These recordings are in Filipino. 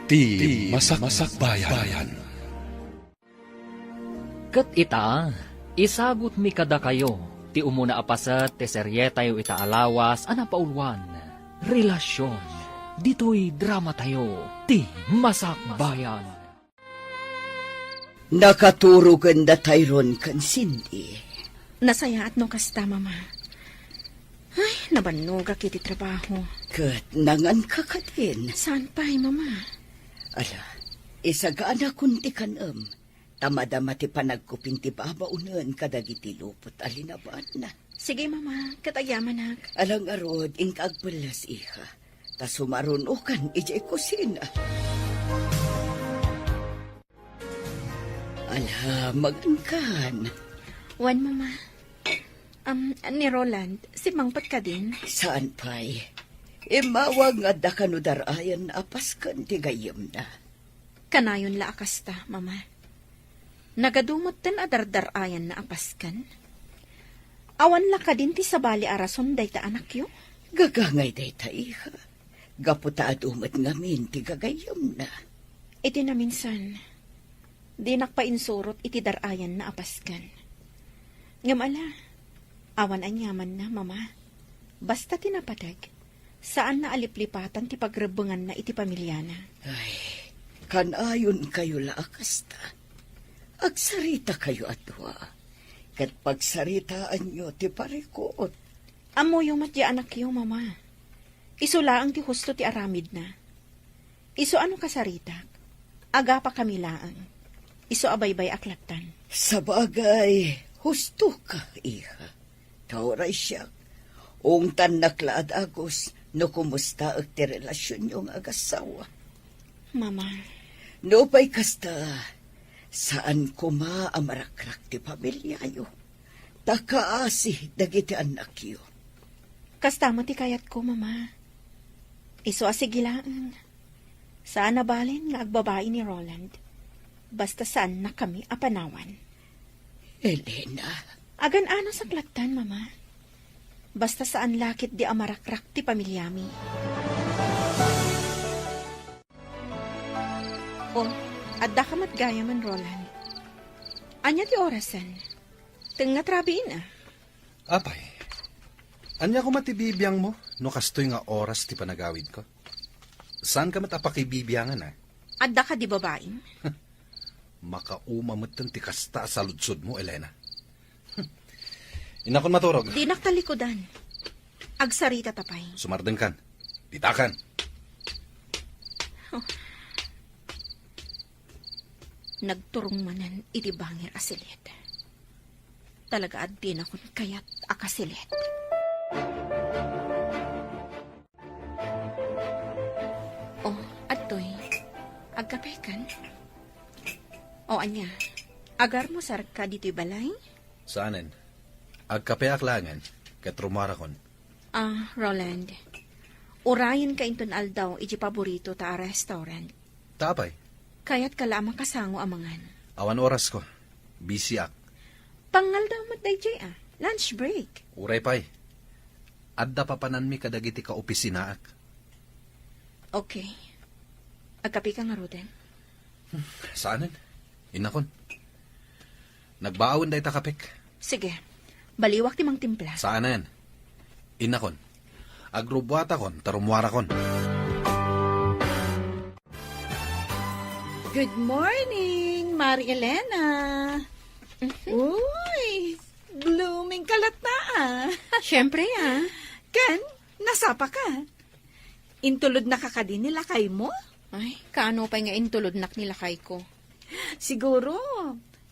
Ti Masak Bayan. Kat ita, isagot mi kada kayo, ti umuna apasat, ti serye tayo ita alawas, anapaulwan, relasyon, dito'y drama tayo, ti Masak Bayan. Nakaturugan da tayron kan Cindy. Nasaya at no kasta, mama. Ay, nabanuga kiti trabaho. Kat nangan ka ka din. Saan pa, mama? Ala, isagaan na kunti kanam. Tamadama ti panagkuping ti babaunan kadagiti lupot alinabaan na. Sige, mama. Katagyaman, nak. Alang arod, ingkagbalas iha. Ta sumarunukan ijay kusina. Ala, magangkan. Wan, mama. Ni Roland, si Mangpat ka din? Saan pa'y? Imawag nga da kanudarayan apaskan ti gayam na. Kanayon la akasta, mama. Nagadumot ten adardarayan na apaskan. Awan la ka din ti sabali arason day ta anak yo? Gagangay day ta iha. Gaputa adumat ngamin ti gagayam na. Iti na minsan, di nakpainsurot iti darayan na apaskan. Ngamala, awan anyaman na, mama. Basta tinapadag, saan na aliplipatan ti pagrebengan na iti pamilyana. Ay, kanayon kayo laakasta. Agsarita kayo atwa. Kat pagsaritaan nyo ti parikot. Amo yung matya anak yo, mama. Iso laang ti husto ti aramid na. Iso ano kasarita? Aga pa kami laang. Iso abaybay aklatan. Sa bagay, husto ka, iha. Tauray siya. Ungtan naklaad agos, no kumusta ag ti relasyon yung agasawa. Mama, No pa'y kasta, saan kuma amarakrak ti pamilyayo. Takaasi dagiti anak yo. kastama ti kayat ko, mama. Iso asigilaan. Saan nabalin nga agbabae ni Roland? Basta saan na kami apanawan. Elena, Agan ano sa klatan, mama? Basta saan lakit di amarakrak ti pamilyami. Oh, adda ka matgaya man, Roland. Anya ti orasan? Teng natrabiin ah. Apay, anya ko matibibiyang mo, no kastoy nga oras ti panagawid ko. Saan ka matapakibibiyangan Adda ka di babaeng? Makaumamatan ti kasta sa lutsod mo, Elena. Inakon maturog. Di naktalikodan. Agsarita tapay. Sumardeng kan. Ditakan. Nagturong manan iti bangir asilit. Talaga at din akong kayat akasilit. Oh, atoy. Agkapekan. O anya, agar mo sarka dito'y balay? Saanen? Agkape aklangan, ket rumarakon. Roland. Urayan ka inton aldaw iti paborito ta restaurant. Tapay, Kayat ka lamang kasango amangan. awan oras ko. Busy ak. Pangal daw matday lunch break. Uray pay. Adda papanan mi kadagiti ka opisina ak. Okay. Agkapi ka nga, Ruden. Saanen? Inakon. Nagbaawon day takapik. Sige. Baliwak ti mang timpla. Saanen? Inakon. Agrubwata kon, tarumwara kon. Good morning, Mari Elena. Uy, blooming kalata ah. Siyempre, Ken, nasapa ka. Intulod na kakadin nila kay mo? Ay, kaano pa nga intulod nak nila kay ko. Siguro,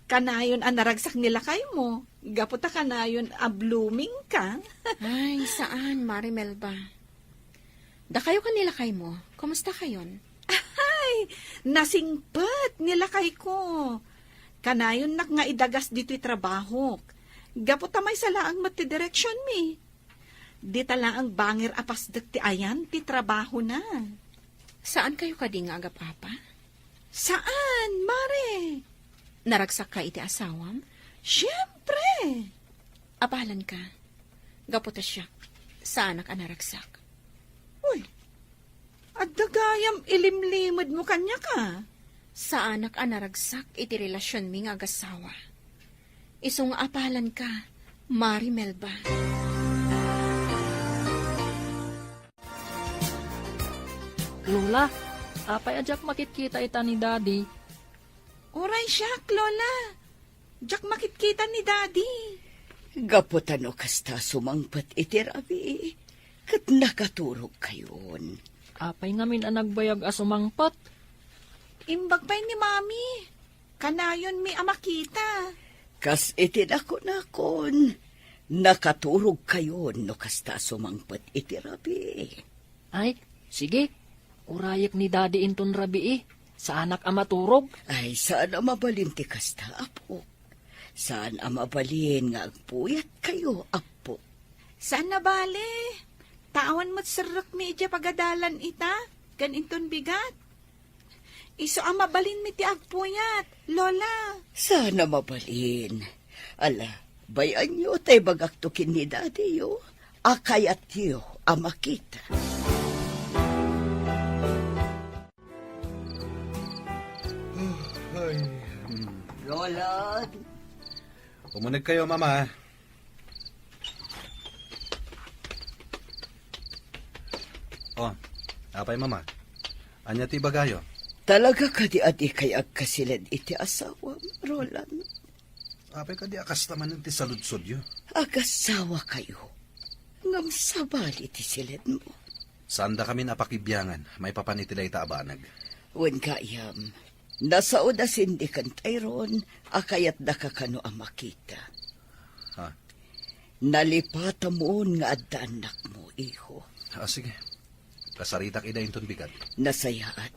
kanayon ang naragsak nila kay mo. Gaputa kanayon a blooming ka. Ay, saan, Marimel ba? Da kayo kanila kay mo. Kumusta kayon? Ay, nasingpet nila kay ko. Kanayon nak nga idagas dito'y trabaho. Gaputa may salaang matidireksyon mi. Di tala ang bangir apasdak ti ayan ti trabaho na. Saan kayo kading aga, Papa? Saan, Mare? Naragsak ka iti asawam? Siyempre. Apalan ka. Gaputa siya. Saan ka naragsak? Uy, At dagayam ilimlimod mo kanya ka. Sa anak anaragsak iti relasyon mi nga agasawa. Isong apalan ka, Mari Melba. Lola, apay ajak makikita ita ni Daddy. Oray siya, Lola. Jack makitkita ni Daddy. Gaputan o kasta sumangpat iti rabi. Kat nakaturog kayon. Apay ngamin ang nagbayag asumangpat. Imbag pa'y ni Mami. Kanayon mi amakita. Kas iti nakon. Nakaturog kayon no kasta sumangpat iti rabi. Ay, sige. Urayak ni Daddy inton rabi sa anak ang maturog. Ay, saan ang mabalin ti kasta, apo? Saan ang mabalin nga agpuyat kayo, apo? Saan na bale? Tawan mo't sarak mi ija pagadalan ita. Ganinton bigat. Iso ang mabalin mi ti agpuyat, Lola. Saan ang mabalin? Ala, bayan nyo tay bagaktukin ni Daddy yo. Akayat yo ang makita. Lola, Umunag kayo, Mama. Oh, apay, Mama. Anya ti bagayo? talaga ka di adi kay agkasilid iti asawa, Roland. Apay ka di akas naman ti saludsod yo. Agasawa kayo. Ngam sabali ti silid mo. Saan da kami napakibyangan, may papanitilay ta abanag. Wen kayam, nasa oda sindikan tayron, akayat da ka kano ang makita. Ha? Nalipata mo nga adda anak mo, iho. Sige. Kasaritak ida inton bigat. Nasayaat.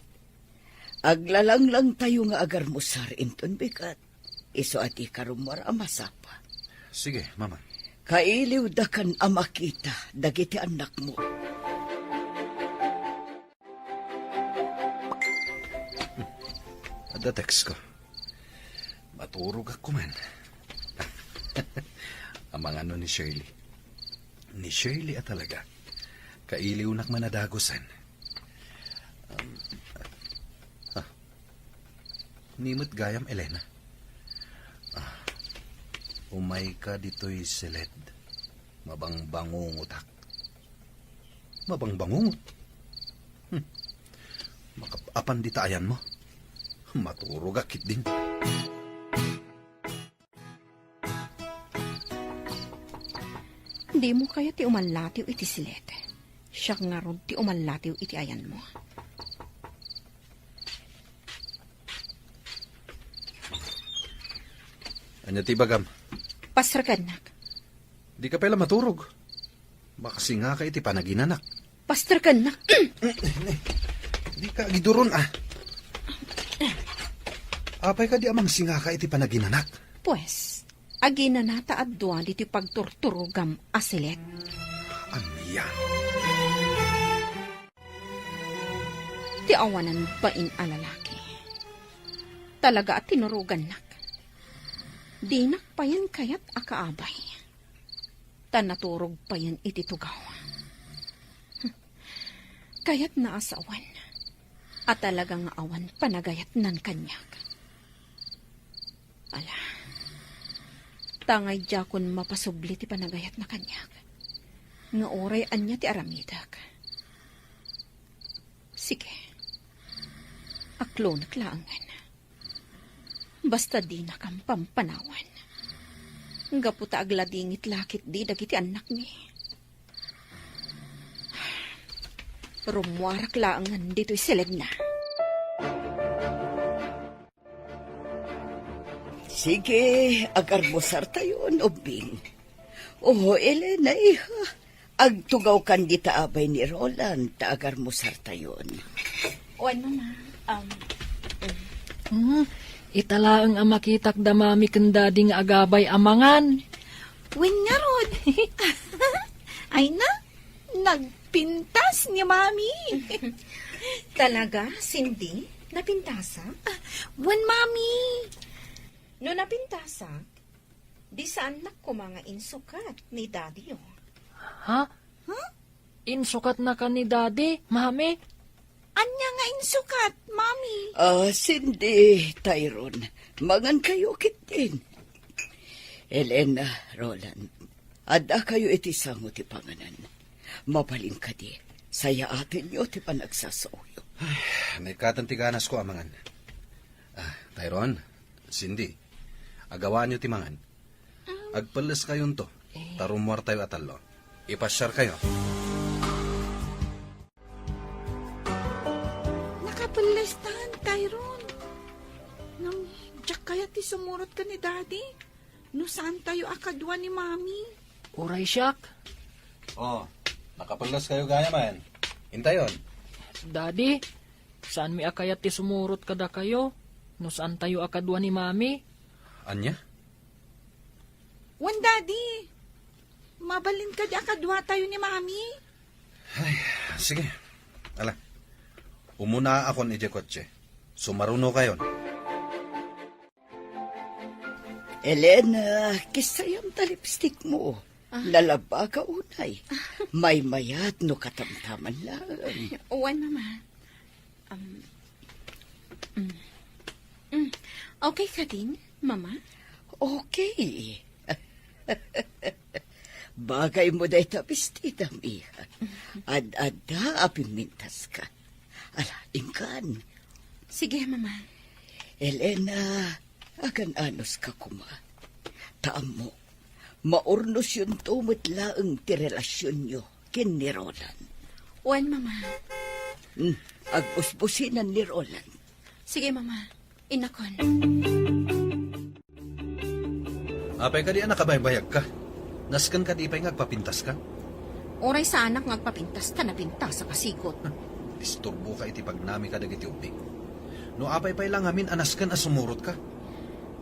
Aglalang lang tayo nga agar musar inton bigat. Iso ati karumar amasapa. Sige, Mama. Kailiw da kan amakita, dagiti anak mo. Ada text ko. Maturog ako man. Ang mga ano ni Shirley. Ni Shirley at talaga. Kailiw nak manadagosan. Nimot gayam, Elena. Umay ka dito'y silid. Mabangbangungutak. Mabangbangungot? Makapapan di taayan mo. Maturog akit din. Di mo kaya ti umalatiw iti silet. Siya nga ron ti umalatiw iti ayan mo. Anya ti bagam? Pasragan nak. Di ka pala maturog. Baka singa ka iti panaginanak. Pasragan nak. Di ka giduron Apay ka di amang singa ka iti panaginanak. Pues, agina nata at duwan iti pagturturugam asilet. Ano yan? Ti awanan ba in alalaki. Talaga at tinurugan nak. Di nak pa yan kayat akaabay. Tanaturog pa yan iti tugaw. Kayat na asawan. At talagang awan panagayat nan kanyak. Ala, tangay jakon mapasubli ti panagayat na kanyak. Nga oray anya ti aramidak. Sige, aklo naklaangan. Basta di na kang pampanawan. Gaputa agladingit lakit di dagiti anak ni. Rumwarak laangan dito'y silid na. Sige, agar musar tayo, ubing. Oh, Elena, iha. Agtugaw kan di taabay ni Roland, ta agar musar tayo. O ano na, Italaang ang makitak damami kendading agabay amangan. Wen nga rod. Ay na, nagpintas ni Mami. talaga, Cindy? Napintasa? Wen, Mami. No napintasa, di saan na ko mga insukat ni Daddy oh. Ha? Insukat na ka ni Daddy, Mami? Anya nga insukat, Mami. Cindy, Tyrone, mangan kayo kitin. Elena, Roland, ada kayo iti sango ti panganan. Mabalin ka di, saya atin nyo ti panagsasauyo. May katantiganas ko amangan. Tyrone, Cindy, agawaan nyo timangan. Agpalas kayon to, tarumwar tayo atalo. Ipasyar kayo. Nakapalastan, Tyrone. Nang diyak kaya ti sumurot ka ni Daddy. No saan tayo akadwa ni Mami? Uray siyak. Nakapalas kayo gaya man. Intayon. Daddy, saan mi akayat ti sumurot kada kayo? No saan tayo akadwa ni Mami? Anya? Wan, Daddy. Mabalin ka di akadwa tayo ni Mami. Sige. Ala. Umuna ako ni kotse. Sumaruno kayon. Elena, kisayam ta lipstick mo. Lalaba ka unay. May mayat no katamtaman lang. Wan, Mama. Okay ka din, Mama? Okay. Bagay mo dahi tapistita, miha. Ad-ada apimintas ka. Ala, ingkan. Sige, Mama. Elena, agan anos ka kuma. Taam mo, maurnos yun tumitlaang ti relasyon nyo kin ni Roland. Wan, Mama. Agbusbusinan ni Roland. Sige, Mama. Inakon. Apay ka di anak kabaybayag ka. Naskan ka di pa'y ngagpapintas ka. Oray sa anak ngagpapintas ta na pintas sa kasikot. Disturbo ka iti pagnami ka dagiti ubing. No apay pa'y lang amin anaskan asumurot ka.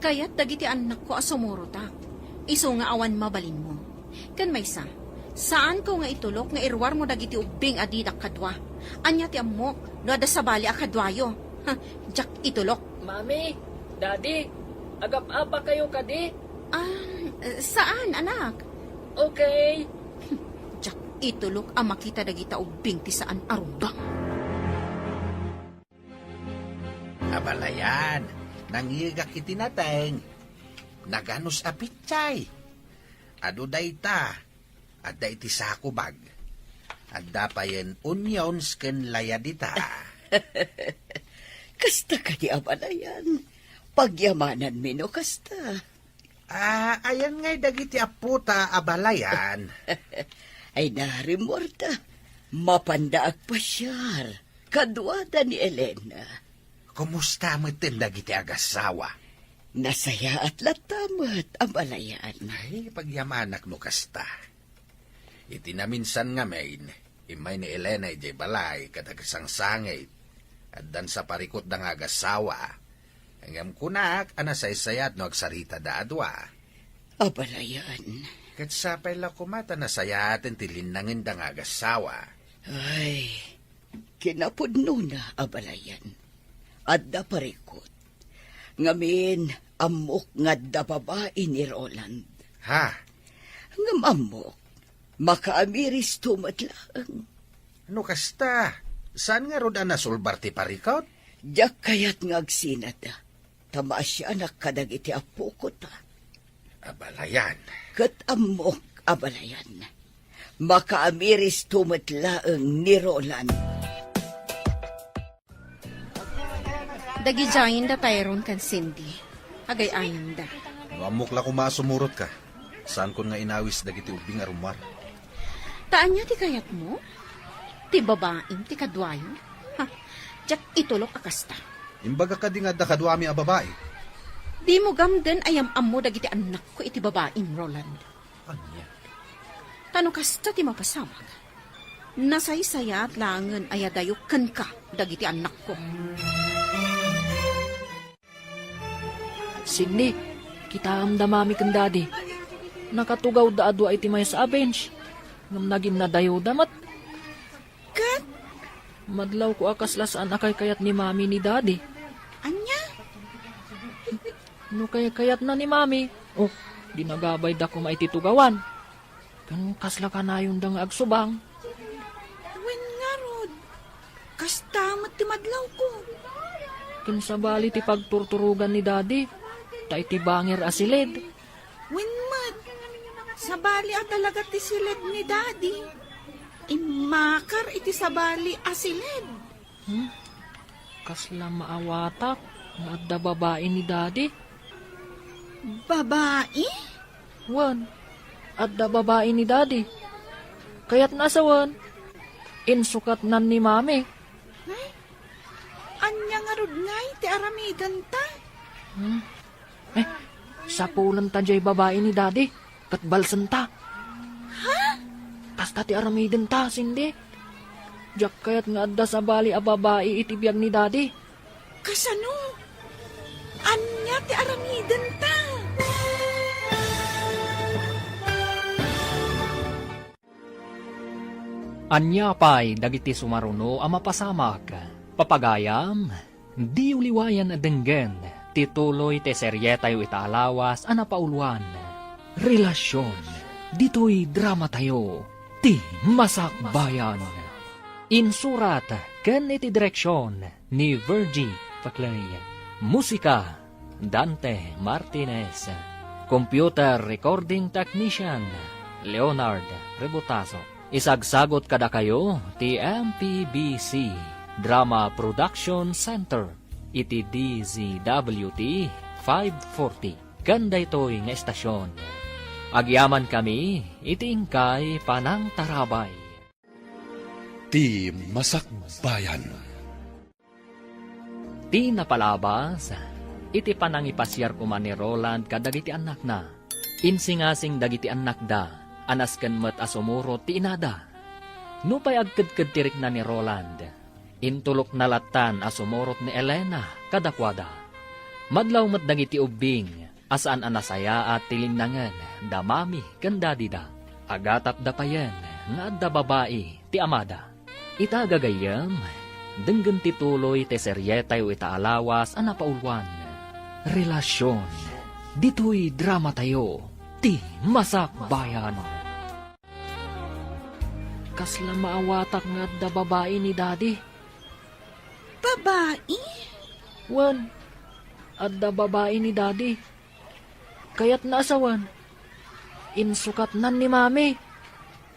Kaya't dagiti anak ko asumuro ta. Iso nga awan mabalin mo. Kan may saan ko nga itulok nga irwar mo dagiti ubing adidak kadwa. Anya ti amok, no ada sabali akadwayo. Jak itulok. Mami, Daddy, agap-apa kayo kadi? Saan, anak? Okay. Jak itulok ang makita dagita ubing ti saan arubang. Abalayan, nangigak itinateng. Naganos apitsay. Ado dayta, adda iti sakubag. Adda payen onions ken layadita. Kasta ka di abalayan. Pagyamanan mino kasta. Ayan ngay dagiti aputa abalayan. Ay narimorta. Mapandaag pasyar. Kadwada ni Elena. Kumusta mo tin dagiti agasawa? Nasaya at latamat abalayan. Ay, pagyamanak no kasta. Iti naminsan nga main, imay ni Elena ijay balay katagasang sangit. At dan sa parikot ng agasawa. Hanggang kunak, anasaysayat no agsarita da adwa. Abalayan. Kat sa pala kumata na sayatin tilinangin da nga agasawa. Ay, kinapudno na abalayan. Adda parikot. Ngamin, amok nga da babae ni Roland. Ha? Ngam amok, makaamiris tumatlang. No kasta? Saan nga roda nasulbar ti parikot? Diyak kayat nga agsinada. Tama siya nakadagiti apo ko ta. Abalayan. Kat amok abalayan. Makaamiris tumatlaang ni Roland. Dagijayin da Tyrone kan Cindy. Agay-ayin da. No amok la kumasumurot ka. Saan kon nga inawis dagiti ubing arumar. Taan niya ti kayat mo? Ti babaeng ti kadwayo? Jak itulok akasta. Imbaga ka di nga da kadwami a babae. Di mo gamden ayam-am mo dagiti anak ko iti babaeng Roland. Anya? Tano kasta ti mapasawag. Nasaysaya at langan ayadayok kan ka dagiti anak ko. Sidney, kita am damami kan Daddy. Nakatugaw da adwa iti may sa bench. Ngam naging nadayo damat. Kat, Madlaw ko akas lasaan akay kayat ni Mami ni Daddy. anya? No kayat na ni Mami. Oh, dinagabay da ko maititugawan. Kan kasla ka na yung dang agsubang. Wen nga rod. Kasta tamat ti madlaw ko. Kinsabali ti pagturturugan ni daddy. Ta iti banger asilid. Winmad, sabali at talaga ti silid ni daddy. Imakar iti sabali asilid. Kasla maawatak nga adda babae ni daddy. Babae? Wan, adda babae ni daddy. Kaya't nasawan, insukat nan ni mami. Anya nga rod ngay ti aramidan ta. Sapulan ta jay babae ni daddy, kat balsan ta. Ha? Kasta ti aramiden ta, sindi. Jak kayat nga adda sa bali a babae itibiyag ni daddy. Kasano? Anya ti aramidan ta. Anya pa'y dagiti sumaruno a mapasamak. Papagayam, di uliwayan a denggen, tituloy te seryetayo itaalawas a napauluan. Relasyon, dito'y drama tayo, ti masakbayan. Insurat, ken iti direksyon ni Virgie Paclay. Musika, Dante Martinez. Computer Recording Technician, Leonard Rebutazo. Isagsagot kada kayo, ti MPBC Drama Production Center, iti DZWT 540. Ganda ito'y nga estasyon. Agyaman kami, iti ingkay Panang Tarabay. Ti Masakbayan. Ti napalabas, iti panangipasyar kuman ni Roland kadagiti anak na. Insingasing dagiti anak da, anasken met asumuro ti inada. Nupay agkadkad tirik na ni Roland. Intulok na latan asumurot ni Elena kadakwada. Madlaw met dagiti ubing, asaan anasaya at tilinangan, damami kandadida. Agatap dapayan, nga adda babae, ti amada. Itagagayam, denggan tituloy te seryetayo itaalawas a napaulwan. Relasyon, dito'y drama tayo, ti masakbayan. Kasla maawatak nga adda babae ni daddy. Babae? Wan, adda babae ni daddy. Kaya't naasawan, insukat nan ni mami.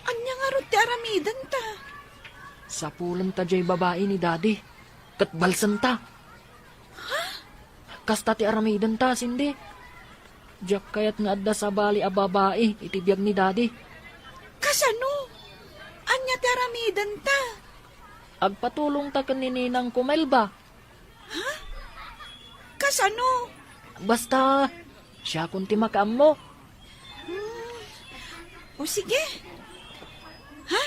Anya nga rod ti aramidan ta. Sapulan ta jay babae ni daddy. Katbalsan ta. Kasta ti aramidan ta, sindi. Jak kayat nga adda sa bali a babae, itibiyag ni daddy. Kasano? Anya ti aramidan ta. Agpatulong ta kanininang kumelba. Kasano? Basta, siya kunti makaam mo. O sige. Ha?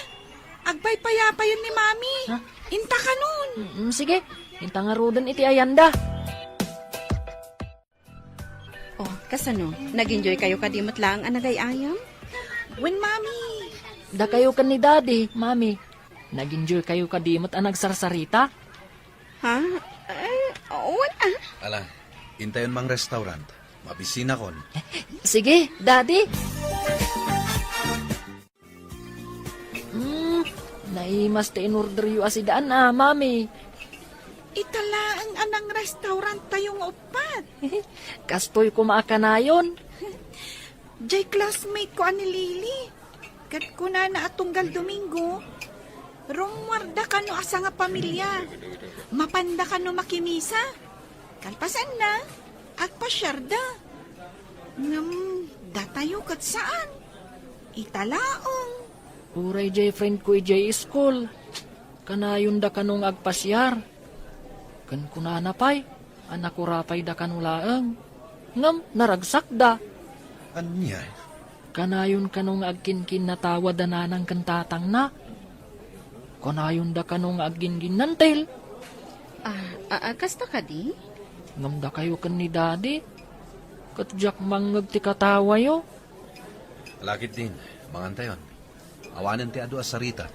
Agpaypayapayon ni Mami. Ha? Inta ka nun. Sige, hinta nga rodan iti ayanda. Oh, kasano? Nag-enjoy kayo kadimot lang ang nagayayam? When Mami. Da kayo kan ni daddy, mami. Nag-enjoy kayo kadimot ang nagsarsarita? Ha? Wala. Ala, intayon mang restaurant. Mabisina kon. Sige, daddy. Naimas te in-order yu asidaan mami. Itala ang anang restaurant tayong upat. Kastoy kumaakanayon. Jay classmate ko ani Lily. Kat ko na atunggal Domingo. Rumwarda ka no asa nga pamilya. Mapanda ka no makimisa. Kalpasan na. Agpasyarda. Datayo kat saan? Italaong. Uray jay friend ko jay school. Kanayon da kanong agpasyar. Kan kunanapay. Anak ko rapay da kanulaang. Ngam, naragsak da. Anya? Kanayon kanong agkinkin na tawad da nanang kantatang na. Kanayon da kanong agingin nantil. Kasta ka di? Ngam da kayo kan ni daddy. Katjak mangag ti katawa yo. Lakit din, mangantayon. Awanan ti adu asarita.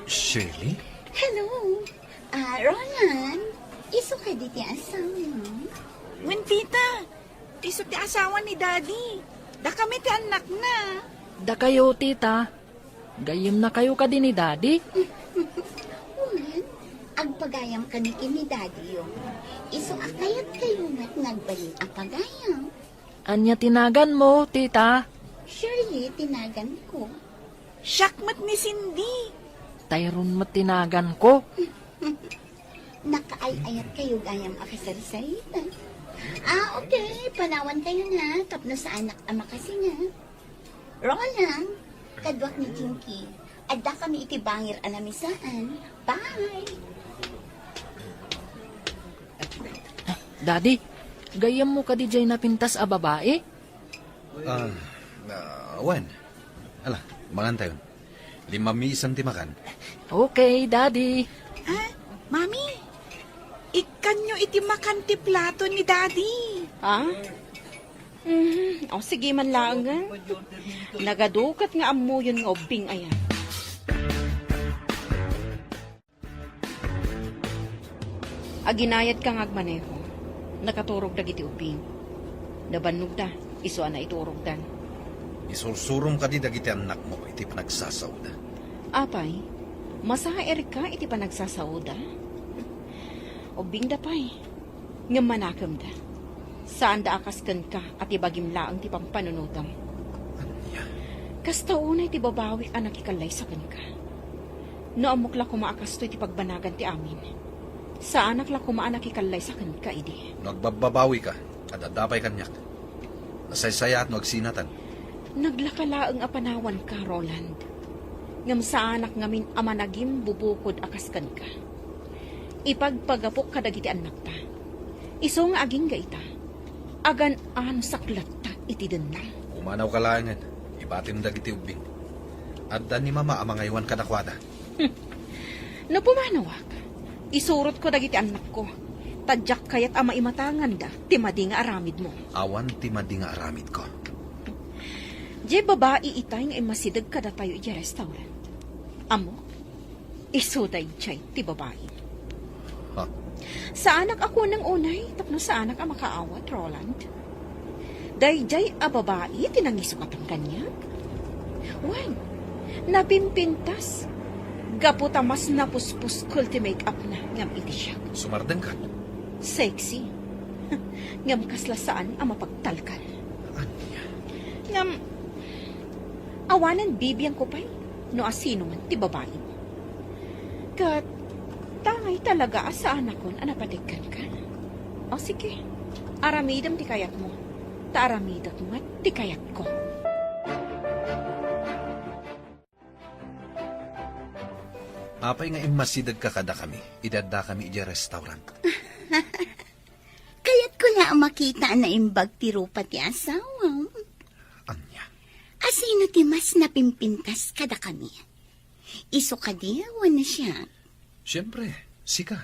Shirley? Hello. Roland. Iso ka di ti asawa mo? When tita. Iso ti asawa ni Daddy. Da kami ti anak na. Da kayo, tita. Gayem na kayo ka din ni Daddy. Uman, agpagayam kami kini Daddy yung. Iso akayat kayo mat nagbalin ang pagayam. Anya tinagan mo, tita. Surely, tinagan ko. Syakmat ni Cindy. Tayron mo tinagan ko. Nakaay-ayat kayo gayam akasari-sarita. Okay. Panawan kayo na. Tapno sa anak ama kasi nga. Roland, kadwak ni Jinky. Adda kami itibangir anamisaan. Bye! Daddy, gayam mo ka di jay napintas a babae? Wan. Ala, mangan tayo. 5 misan timakan. Okay, Daddy. Mami, ikan nyo iti makanti plato ni Daddy. Ha? O sige man lang nga. Nagadukat nga amo yun nga ubing ayan. Aginayad ka nga agmaneho. Nakaturog dagiti ubing. Nabannog da. Iso na iturog dan. Isursurom ka di dagiti anak mo, iti panagsasawda. Apay, masaher ka iti panagsasawda. Ubing da pay. Nga manakam da. Saan da akaskan ka at ibagim laang ti pampanunutam. Anya? Kasta unay ti babawi anak ikalay sa ka. No amok la kumaakasto iti pagbanagan ti amin. Sa anak la kumaanak ikalay sa ka idi. Nagbababawi ka, at adapay kanyak. Nasaysaya at magsinatan. Naglakalaang apanawan ka, Roland. Ngam sa anak ngamin amanagim bubukod akaskan ka. Ipagpagapok ka dagiti anak ta. Iso nga aging gaita. Agan an saklat ta iti denang. Umanaw ka laangan, ibatim dagiti ubing. At dan ni mama amangaywan ka nakwada. No pumanawak, isurot ko dagiti anak ko. Tadyak kayat ama imatangan da, timadi nga aramid mo. Awan ti madi nga aramid ko. Di babae itay nga imasidag ka da tayo iti restaurant. Amo, isuday chay ti babae. Ha? Sa anak ako ng unay, tapno sa anak ang makaawat, Roland. Dayjay a babae, tinangisukat ang kanya. Wan, napimpintas. Gaputa mas napuspus kulti make-up na, ngam iti siya. Sumardeng ka. Sexy. Ngam kaslasaan ang mapagtalkal. Anya? Ngam, awanan bibiyang ko pa'y, no asino man ti babae mo. Kat, tangay talaga sa anak kon anapatikan ka. O sige, aramidam ti kayat mo. Taaramidat mo at ti kayat ko. Apay nga imasidag ka kada kami, idadda kami iti restaurant. Kaya't ko na ang makita na imbag ti rupa ti asawa. Anya? Asino ti mas napimpintas kada kami. Iso ka di, na siya. Siyempre, sika.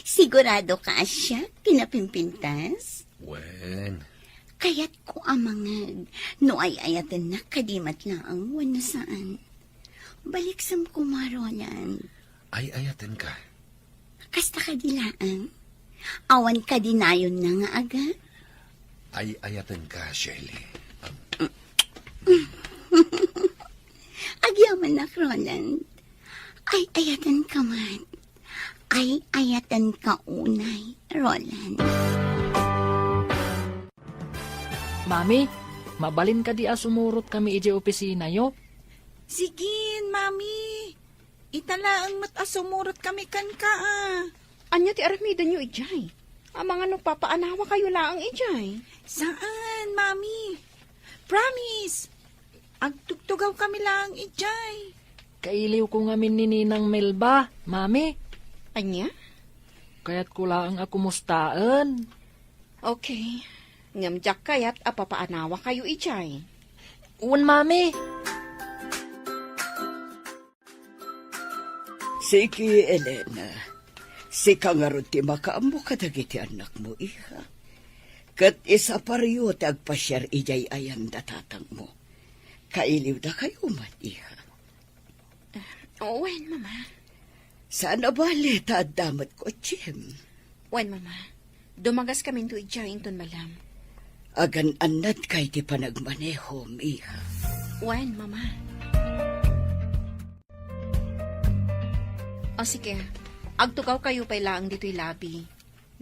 Sigurado ka siya, pinapimpintas? Wen, Kaya't ko amangag, no ay ayatan na kadimat laang wano saan. Baliksam ko marolan. ay ayaten ka. Kasta ka dilaang. Awan ka dinayon na nga aga. Ay ayaten ka, Shirley. Agyaman na, Roland. Ay ayatan ka man. Ay ayatan ka unay, Roland. Mami, mabalin ka di sumurot kami iji opisina yo. Sige, Mami. Itala ang matasumurot kami kan ka Anya ti aramida nyo ijay. Ang mga nagpapaanawa kayo laang ijay. Saan, Mami? Promise. Agtugtugaw kami lang ijay. Kailiw ko ngamin ni Ninang Melba, Mami. Anya? Kaya't ko lang akumustaan. Okay. Ngamjak kayat apapaanawa kayo ijay. Un, Mami. Sige, Elena. Sika nga ron ti makaambo kadagiti anak mo, iha. Kat isa pariyo tagpasyar ijay ayan datatang mo. Kailiw da kayo man, iha. Wen, Mama. Sana bali ta damat ko, Jim. Wen, Mama. Dumagas kami to ijay inton malam. Agan anat kay ti panagmanehom, iha. Wen, Mama. O sige, agtugaw kayo pa'y laang dito'y labi.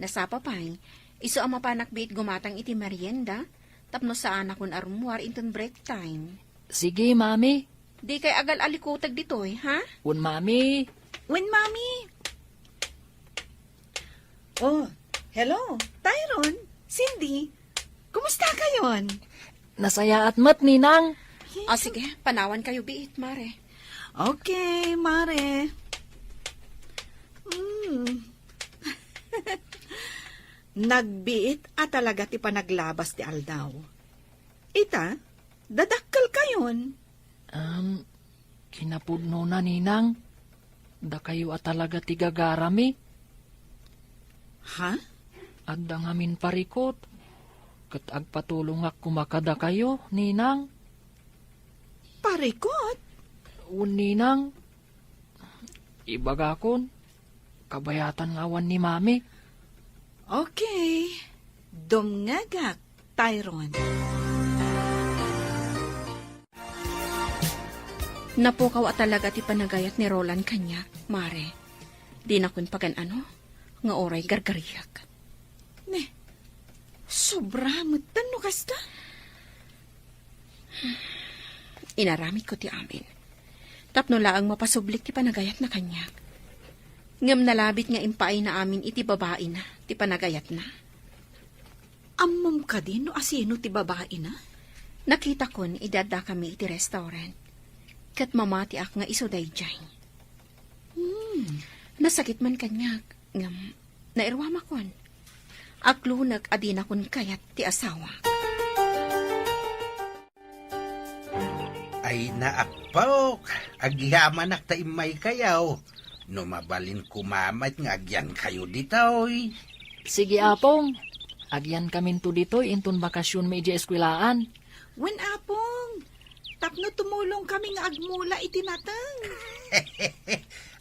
Nasapa pa'y, iso ang mapanak biit gumatang iti merienda, tapno sa anak kun armuar inton break time. Sige, mami. Di kay agal alikutag dito'y, ha? Un, mami. When, Mami? Oh, hello, Tyron, Cindy. Kumusta kayon? Nasaya at mat, ninang. O sige, panawan kayo biit, mare. Okay, Mare. Nagbiit at talaga ti panaglabas ti Aldaw. Ita, dadakkel kayon. Kinapudno na, ninang. Da kayo at talaga ti gagarami. Ha? At da ngamin parikot. Kat agpatulong ak kumakada kayo, ninang. Parikot? Un, ninang. Ibagakon. Kabayatan ngawan ni mami. Okay. Dumngagak, Tyron. Napukaw at talaga ti panagayat ni Roland kanya, mare. Di na kun pagan ano, nga oray gargariyak. Ne, sobra mo no kasta? Inaramid ko ti amin. Tapno laang mapasublik ti panagayat na kanya. Ngam nalabit nga impaay na amin iti babae na, ti panagayat na. Ammom ka din no asino ti babae na? Nakita kon idada kami iti restaurant. Kat mamati ak nga iso dayjay. Nasakit man kanya, ngam nairwama kon. Aklunag adina kon kayat ti asawa. Ay naapok, agyaman ak ta imay kayaw. No mabalin kumamat nga agyan kayo ditoy. Sige, apong. Agyan kamin to dito, intun bakasyon may eskwelaan. When apong, tapno tumulong kami nga agmula itinatang.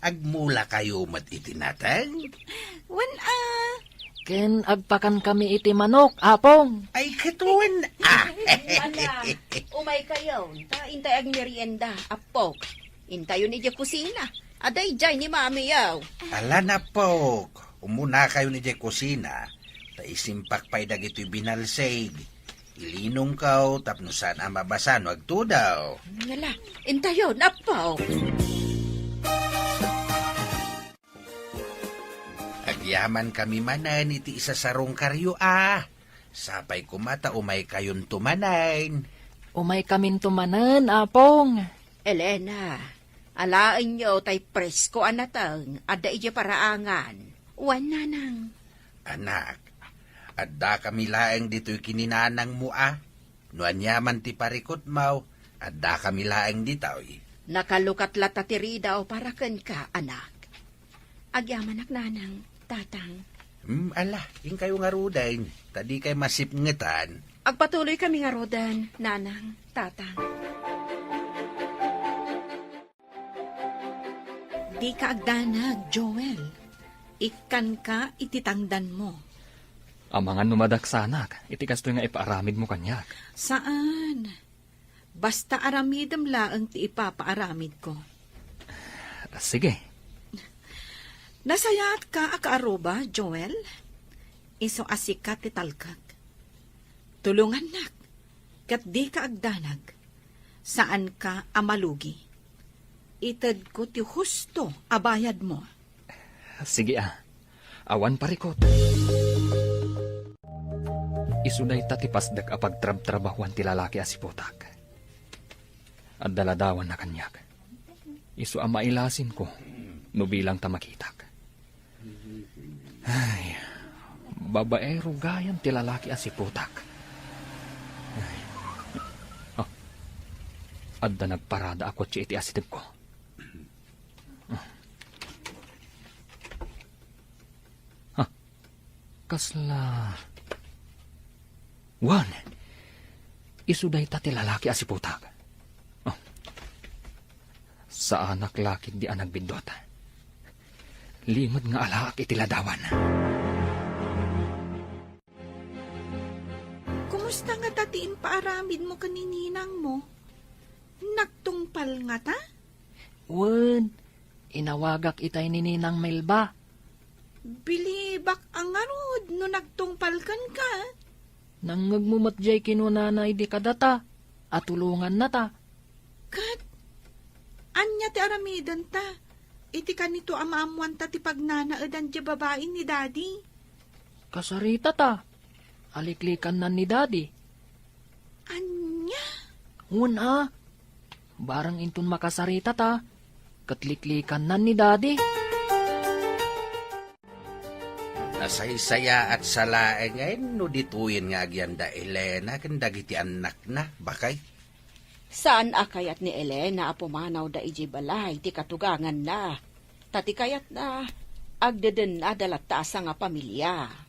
Agmula kayo mat itinatang. When Ken agpakan kami iti manok, apong. Ay katuan. Ala, umay kayo. Ta intay ag merienda, apok. Intayon ni kusina. Aday jay ni mami yaw. Ala na po. Umuna kayo ni Jay kusina. Ta isimpak pa'y dagito'y binalsig. Ilinong kaw, tapno saan ang mabasan, wag to daw. Ngala, intayon, apok. Agyaman kami manan, iti isa sarong karyo Sapay kumata, umay kayon tumanain. Umay kamin tumanan, apong. Elena, alain nyo tay presko anatang, ada ija paraangan. Wan nanang. Anak, adda kami laeng dito'y kininanang mo Nuan yaman ti parikot mau, adda kami laeng dito'y. Nakalukat latatiri daw para ken ka, anak. Agyaman ak nanang, tatang. Ala, yung kayo nga rudain, tadi kay masipngetan. Agpatuloy kami nga rodan, nanang, tatang. di ka agdanag, Joel. Ikan ka ititangdan mo. Amangan numadaksanak, iti kastoy nga ipaaramid mo kanyak. Saan? Basta aramidam laang ti ipapaaramid ko. Sige. Nasayaat ka akaaroba, Joel? Iso asikat ti talkag. Tulungan nak, kat di ka agdanag. Saan ka amalugi? Itad ko ti husto abayad mo. Sige awan parikot. Isuday tatipasdag apagtrab-trabahuan ti lalaki asipotak. At daladawan na kanyak. Isu mailasin ko, no bilang tamakitak. Ay, babaero gayan ti lalaki asipotak. Ay. Oh, adda nagparada ako ti iti asideg ko. Kasla... Wan, isuday ta ti lalaki asiputak. Oh. Sa anak laki di anak bindot. Limod nga alak iti ladawan. Kumusta nga tatiin paaramid mo kanininang mo? Nagtungpal nga ta? Wan, inawagak itay ni Ninang Melba. Bilibak ang arod no nagtungpalkan ka. Nang ngagmumatjay kinunanay di kadata, at tulungan na ta. Kat, anya ti aramidan ta. Iti kanito amaamuan ta ti pagnanaadan ti babae ni daddy. Kasarita ta. Aliklikan na ni Daddy. Anya? Una, barang intun makasarita ta. Katliklikan na ni Daddy. Nasaysaya at salaeng ay no dituyin nga agyan da Elena ken dagiti anak na bakay. Saan akayat ni Elena apumanaw da iji balay ti katugangan na. Tati kayat na agdeden na dalata sa nga pamilya.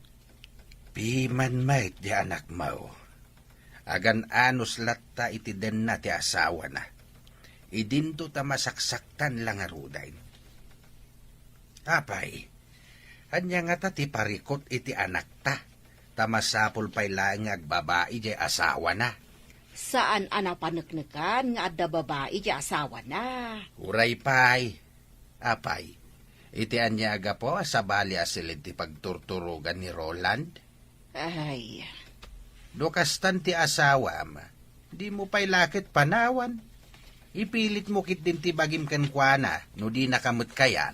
Piman mait di anak mo. Agan anos latta iti den na ti asawa na. Idinto ta masaksaktan lang arudain. Apay, anya nga ta ti parikot iti anak ta. Tamasapol pa'y lang agbabae di asawa na. Saan anapaneknekan nga adda babae di asawa na. Uray pa'y. Apay, iti anya aga po sa bali asilid ti pagturturugan ni Roland. Ay, Dokastan ti asawa ma. Di mo pa'y lakit panawan. Ipilit mo kit din ti bagim kan kuana no di nakamot kaya.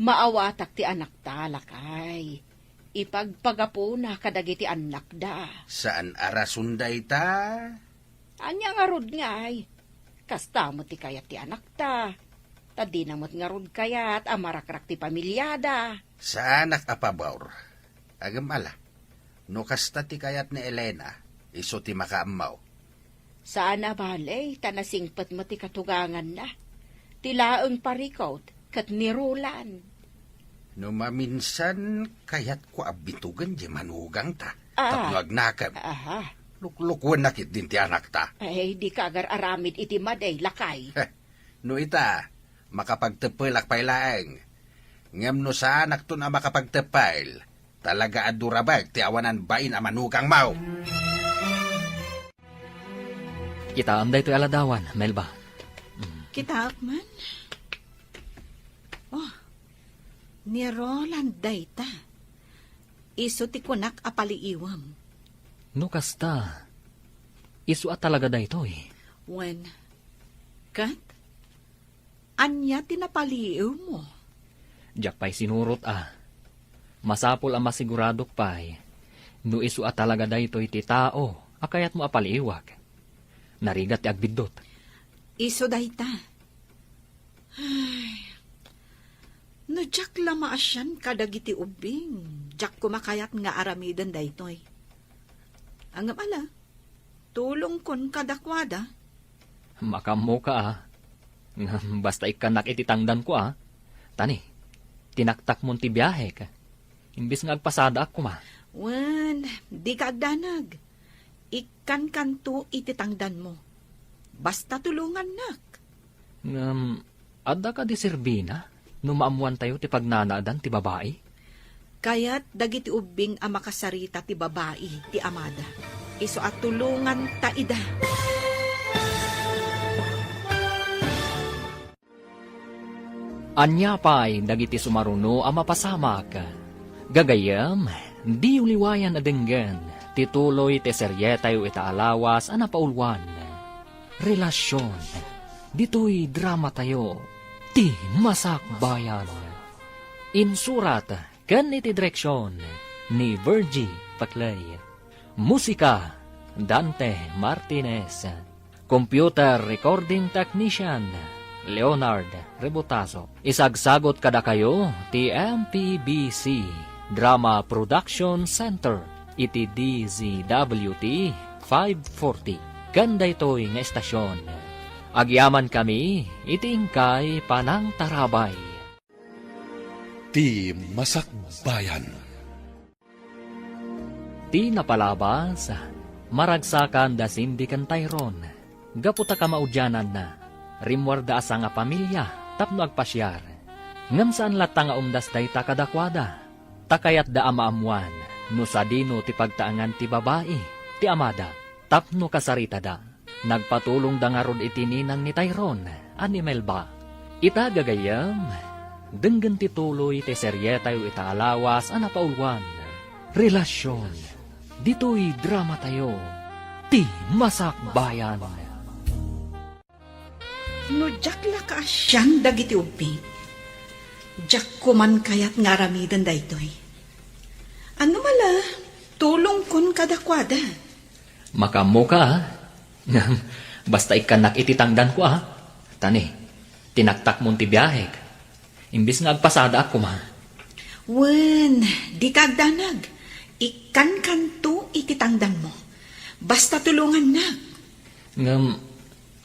maawatak ti anak ta lakay. Ipagpagapo na kadagiti anak da. Saan arasunday ta? Anya nga rod nga ay. Kasta mo ti kayat ti anak ta. Tadi na mo't nga rod kayat amarakrak ti pamilyada. Sa anak apabaur. Agam ala. No kasta ti kayat ni Elena, iso ti makaamaw. Saan na balay, tanasingpat mo ti katugangan na. Tilaang parikot, kat nirulan. No maminsan kayat ko abitugan di manugang ta. Ah. Tapno agnakam. Aha, Luklukwan nakit din ti anak ta. ay di ka agar aramid iti maday lakay. No ita, makapagtepelak pay laeng. Ngem no sa anak to na makapagtepel, talaga adurabag ti awanan bain a manugang mau. Kita amday to aladawan, Melba. Kita man. Oh, ni Roland dayta. Iso ti kunak apaliiwam. No kasta, isu at talaga da ito eh. When, kat, anya tinapaliiw mo. Diyak pa'y sinurot Masapol ang masiguradok pa'y. No isu at talaga da ito iti tao, akayat mo apaliiwag. Narigat ti agbidot. Iso dayta. Ay, no jak lama asyan kadagiti ubing. Jak kumakayat nga aramidan daytoy. Angam ala, tulong kon kadakwada. Makamo ka Basta ikanak iti tangdan ko Tani, tinaktak mo ti biyahe ka. Imbis nga agpasada ako Wan, di ka agdanag. Ikan kanto ititangdan mo. Basta tulungan nak. Adda ka di Serbina, numaamuan tayo ti pagnanaadan ti babae. Kaya't dagiti ubing ang makasarita ti babae, ti amada. Iso at tulungan ta ida. Anya pa'y dagiti sumaruno ang mapasamak. Gagayam, di uliwayan adenggan, tituloy ti seryetayo itaalawas ang napaulwan. Relasyon, dito'y drama tayo, ti masakbayan. Insurat, kan iti direksyon, ni Virgie Paclay. Musika, Dante Martinez. Computer Recording Technician, Leonard Rebutaso. Isagsagot kada kayo ti MPBC Drama Production Center iti DZWT 540. Ganda ito'y nga estasyon. Agyaman kami iti ingkay Panang Tarabay. Ti Masakbayan. Ti napalabas, maragsakan da Cindy kan Tyrone. Gaputa ka maudyanan na. Rimwarda asa nga pamilya, tapno agpasyar. Ngam saan lata nga umdas dayta kadakwada. Takayat da amaamuan, no sa dino ti pagtaangan ti babae, ti amada, tapno kasarita da. Nagpatulong da nga rod iti ninang ni Tyrone, ani Melba. Ita gagayam, denggan ti tuloy ti serye tayo itaalawas a napaulwan. Relasyon, dito'y drama tayo, ti Masakbayan. No, jak laka siyang dagiti ubing. Jak kuman kayat nga aramidan daytoy. Ano mala, tulong kun kadakwada. Makamo ka, ha? Basta ikanak ititangdan ko, ha? Tani, tinaktak mong ti biyahek. Imbis nga agpasada ako, ma. Wen, di kagdanag. Ikan kanto ititangdan mo. Basta tulungan na. Ngam,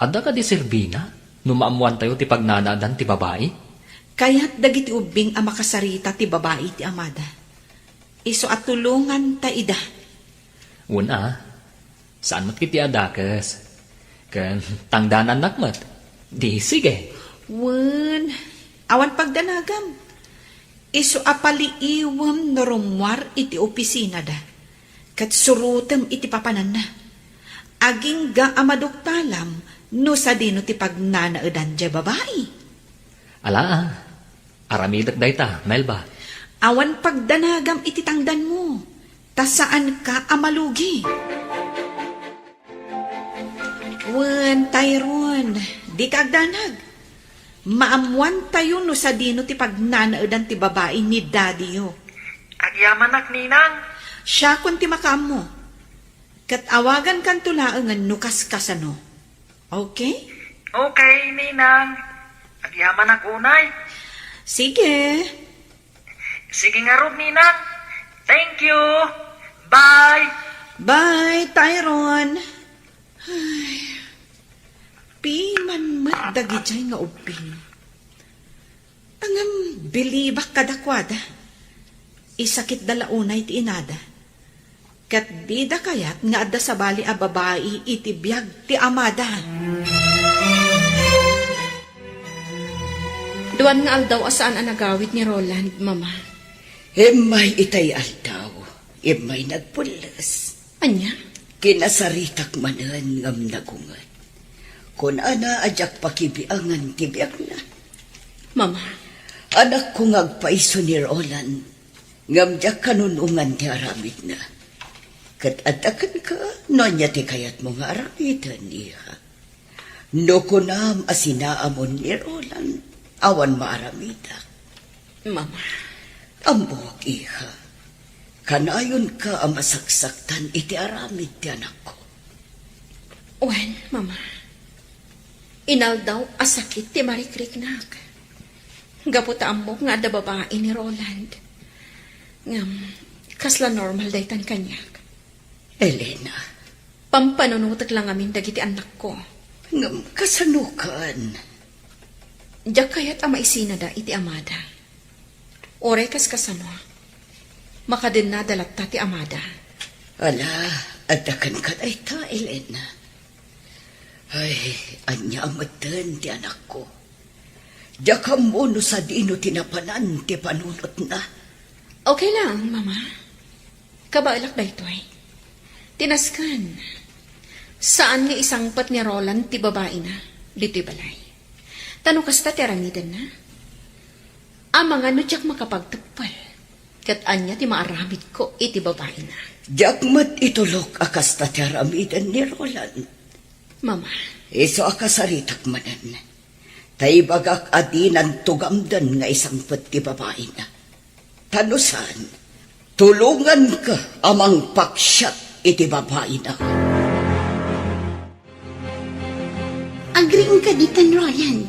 ada ka di Silvina? Numaamuan tayo ti pagnanadan ti babae? Kaya't dagiti ubing ang makasarita ti babae ti amada. Iso at tulungan ta ida. Una, saan mat kiti adakas? Kan tangdanan nakmat. Di sige. Wen, awan pagdanagam. Iso apaliiwam no rumwar iti opisina da. Kat surutem iti papanan na. Aging ga amadoktalam no sa dino ti pagnanaadan dya babae. Ala, aramidak dayta, Melba. Awan pagdanagam iti tangdan mo. Ta saan ka amalugi? Wen, Tyrone, di ka agdanag. Maamuan tayo no sa dino ti pagnanaadan ti babae ni daddy yo. Agyamanak, Ninang. Siya kun ti makamo. Kat awagan kan tulaangan no kaskasano. Okay? Okay, Ninang. Agyamanak unay. Sige. Sige nga ron, Ninang. Thank you. Bye. Bye, Tyrone. Ay, piman matdagi dyan nga uping. Angam bilibak kadakwada. Isakit dalaunay ti inada. Kat bida kayat nga adda sa bali a babae iti biyag ti amada. Duwan nga aldaw asaan ang nagawit ni Roland, Mama. May itay aldaw. May nagpulas. Anya? Kinasaritak manan ngam nagungat. Kung ana ajak pakibiangan tibiyag na. Mama, Anak ko ngagpaiso ni Roland. Ngam jak kanunungan ti aramid na. Kat atakan ka, no niya ti kayat mo nga aramidan niya. No kunam asinaamon ni Roland, awan maaramidak. Mama. Ambok iha. Kanayon ka ang masaksaktan iti aramid ti anak ko. Wen, Mama. Inaldaw asakit ti marikriknak. Gaputa amok nga da babae ni Roland. Ngam, kasla normal daytan kanyak. Elena, Pampanunutak lang amin dagiti anak ko. ngam kasanukan. Diyak kayat ama isina da iti amada. Orekas kasano. Makadin na dalatta ti amada. Ala, adakan ka na ita, Elena. Ay, anya amatan ti anak ko. Diakam mo no sa dino tinapanan ti panunot na. Okay lang, Mama. Kabaalak da ito eh. Tinaskan. Saan ni isang pat ni Roland ti babae na? Dito'y balay. Tanong kasta ti aramidan na? Ang mga nudyak makapagtapal. Kat anya ti maaramid ko iti babae na. Diakmat itulok akas ta ti aramidan ni Roland. Mama, Iso akasaritak manan. Taibagak adinan tugamdan nga isang pat ti babae na. Tanusan, tulungan ka amang paksyat iti babae na. Agring ka di kan, Roland.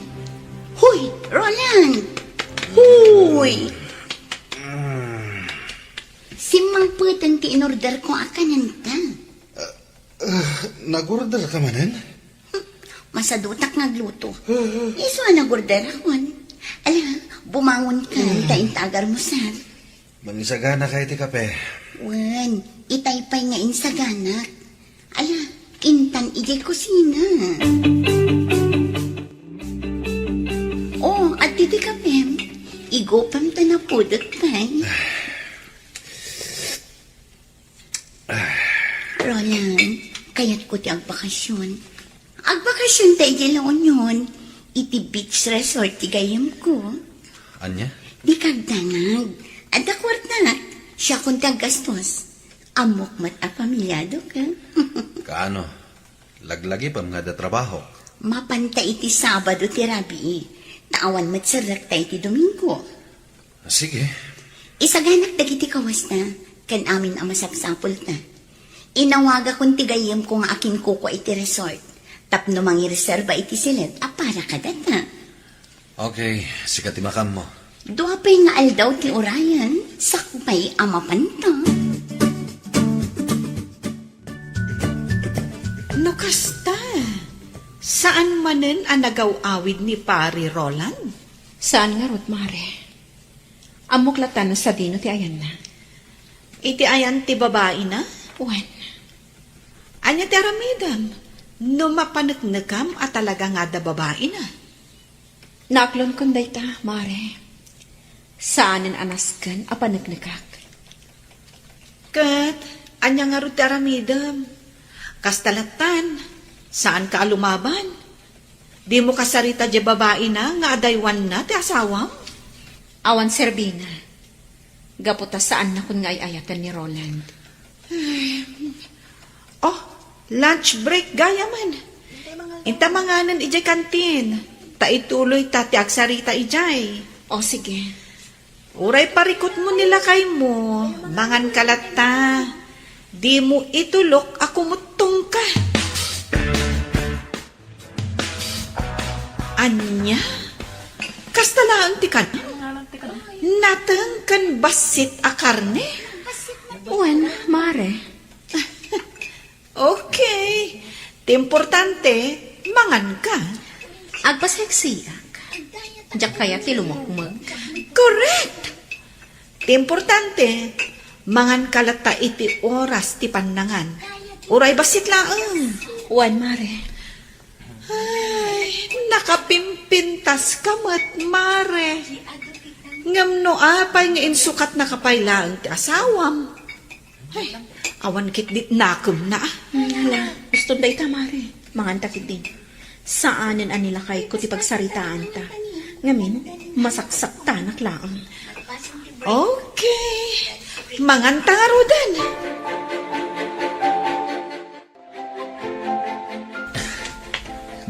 Huy, Roland! Huy! Simang putan ti inorder ko akanan ka. Nag-order ka manan? Masadutak ngagluto. Iso nagorder akon. Ala, bumangon ka, taintagar mo sar. Mangisagana kay ti kape. Wan, itaypay nga insaganak. Ala, intan ijay kusina. Oh, at titi kapem, igopam ta na pudot pay. Roland, kayat ko ti agbakasyon. Agbakasyon tayo di laon yun. iti beach resort ti gayam ko. Anya? Di kagdanag. At akwarta, siya kung gastos. Amok mat a pamilyado ka. Kaano? Laglagi pa mga da trabaho. Mapanta iti Sabado ti Rabi. Taawan mat sarak tayo ti Domingo. Sige. Isaganak dagiti kawas na, kan amin ang masapsapol na. Inawaga kong tigayam ko nga akin kuko iti resort. Tapno mangireserba iti silet, para ka data. Okay, sikat imakam mo. Doa pa'y nga aldaw ti Orayan, sakpay amapanta. No kasta, saan manen ang nagaw-awid ni Pari Roland? Saan nga rod, Mare? Amuklatan sa dino ti ayan na. Iti ayan ti babae na? Wan. Anya ti aramidam, no mapanagnagam at talaga nga da babae na. Naklon kun dayta, Mare. Saanin anaskan a panagnagak. Kat, anya nga ro ti aramidam. Kastalatan, saan ka lumaban? Di mo kasarita di babae na nga adaywan na ti asawam? Awan Serbina. Gaputa saan na kun nga ayatan ni Roland. Oh, lunch break gaya man. Inta manganan ijay kantin. Ta ituloy ta ti agsarita ijay. O sige. Uray parikot mo nila kay mo. Mangan kalata. Di mo itulok ako mutong ka. Anya? Kastalaan ti kan? Natang kan basit a karne? Wan, Mare. Okay. Ti importante, mangan ka. Agpaseksiak. Diyak kaya ti lumokmag. Correct! Ti importante, mangan kalata iti oras ti panangan. Uray basit laang. Wan, Mare. Ay, nakapimpintas ka mat, Mare. Ngam no apay nga insukat na kapaylaan ti asawam. Ay, awan kit dit nakum na. Hala, gusto dayta, Mare. Mangantakid din. Saanin anila kay ko ti pagsaritaan ta. Ngamin, masaksak tanak laang. Okay. Mangantaro dan.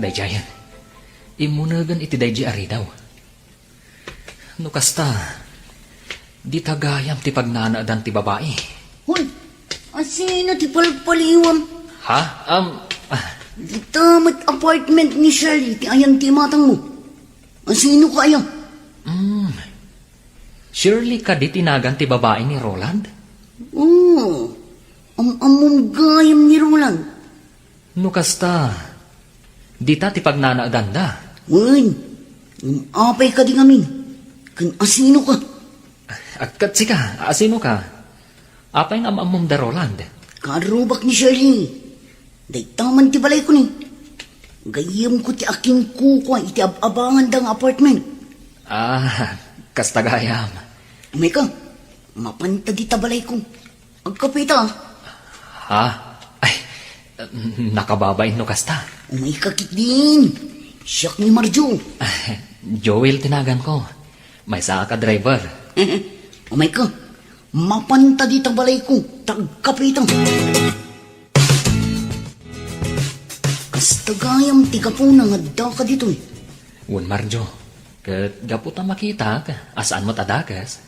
Dayjayan, imunagan iti dayjay ari daw. No kasta, di tagayam ti pagnanaadan ti babae. Hoy, asino ti palpaliwam? Ha? Dito mat apartment ni Shirley, ti ayan ti matang mo. Asino ka ayan? Surely ka di tinagan ti babae ni Roland? Oo, among gayam ni Roland. No kasta, di ta ti pagnanaadan da. Uy, apay ka di kami. Kan asino ka? Agkat sika, asino ka? Apay nga amamom da Roland? Karubak ni Shirley. Day taman ti balay ko ni. Gayam ko ti aking kukwa iti abangan dang apartment. Kastagayam. Umay ka, mapanta di tabalay ko. Agkapita. Ha? Ay, nakababay no kasta. Umay kakit din. Siyak ni Marjo. Joel tinagan ko. May saka driver. Umay ka, mapanta di tabalay ko. Tagkapita. Kastagayam tiga po nang adda ka dito. Un Marjo, kat gaputa makita ka, asaan mo tadagas?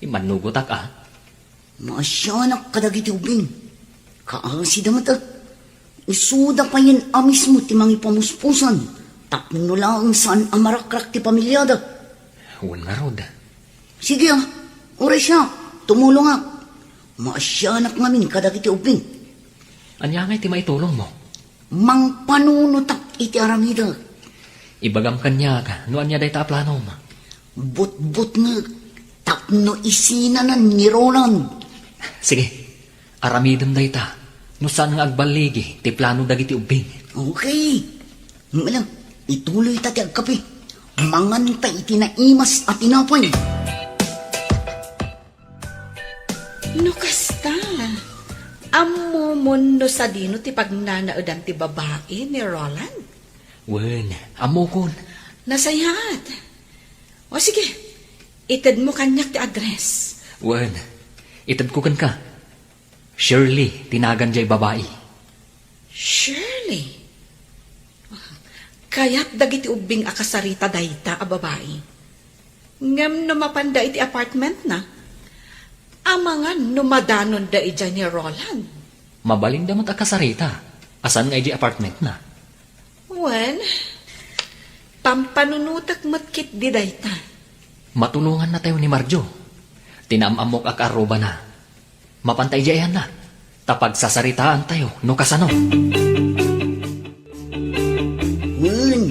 Imanugot ka. Maasyanak kadagiti ubing. Kaasi damat isuda pa yan amis mo ti mangi pamuspusan. Tapno lang saan amarakrak ti pamilyada. Un nga rod. Sige oray siya, tumulong nga. Maasyanak ngamin kadagiti ubing. Anyangay ti maitulong mo? Mang panunutak iti aramida. Ibagam kanya ka, no anya day ta planom. But nga, tapno isinanan ni Roland. Sige, aramidem day ta. No saan nga agbaligi, ti plano dagiti ubing. Okay. Malang, ituloy tati agkape. Mangan ta iti naimas at tinapay. No kasta. Amo mundo sa dino ti pagnanaadan ti babae ni Roland. Wen, amo kon. Nasayat. O sige, itad mo kanyak ti address. Wen, itad ko kan ka. Shirley, tinagan jay babae. Shirley. Kaya't dagiti ubing akasarita dayta a babae. Ngem no mapanda iti apartment na. Amangan no madanon da ija ni Roland. Mabalin damat akasarita. Asan nga di apartment na? Wen, pampanunutak matkit di dayta. Matulungan na tayo ni Marjo. Tinamamok ak aruba na. Mapantay jayan na. Tapag sasaritaan tayo, no kasano. Wen,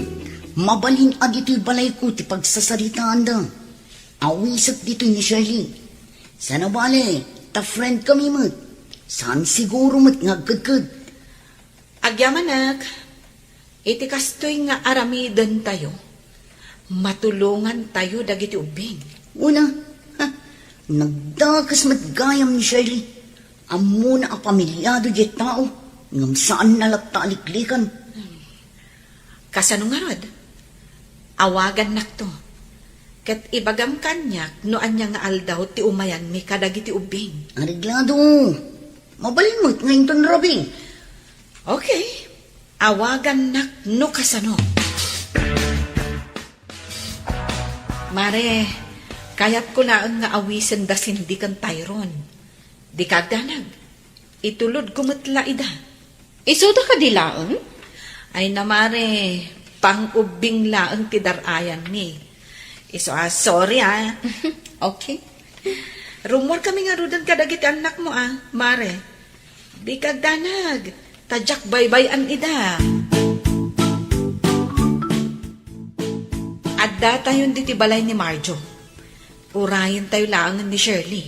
mabalin dito'y balay ko ti pagsasaritaan da. Awisat dito'y ni Shirley. Sana bale, ta friend kami mat. Saan siguro mat ngagkagkag. Agyamanak, iti kastoy nga aramidan tayo. Matulungan tayo dagiti ubing. Una, nagdakas mat gayam ni Shirley. Amo na ang pamilyado di tao. Ngam saan nalagta aliklikan. Kasano nga rod? Awagan nak to. Kat ibagam kanyak no anya nga aldaw ti umayan mi kadagiti ubing. Ariglado. Mabalin mo't ngayon ton Robin. Okay. Awagan nak no kasano. Mare, kayat ko laang nga awisan da sindi kan Tyron. Di kagdanag. Itulod kumatla ida. Isuda ka di laang? Ay namare, pang-ubing laang ti darayan ni. Sorry Okay. Rumor kami nga rudan kadagiti anak mo mare. Di kagdanag. Tadyak baybayan ida. Adda tayon diti balay ni Marjo. Urayan tayo laangan ni Shirley.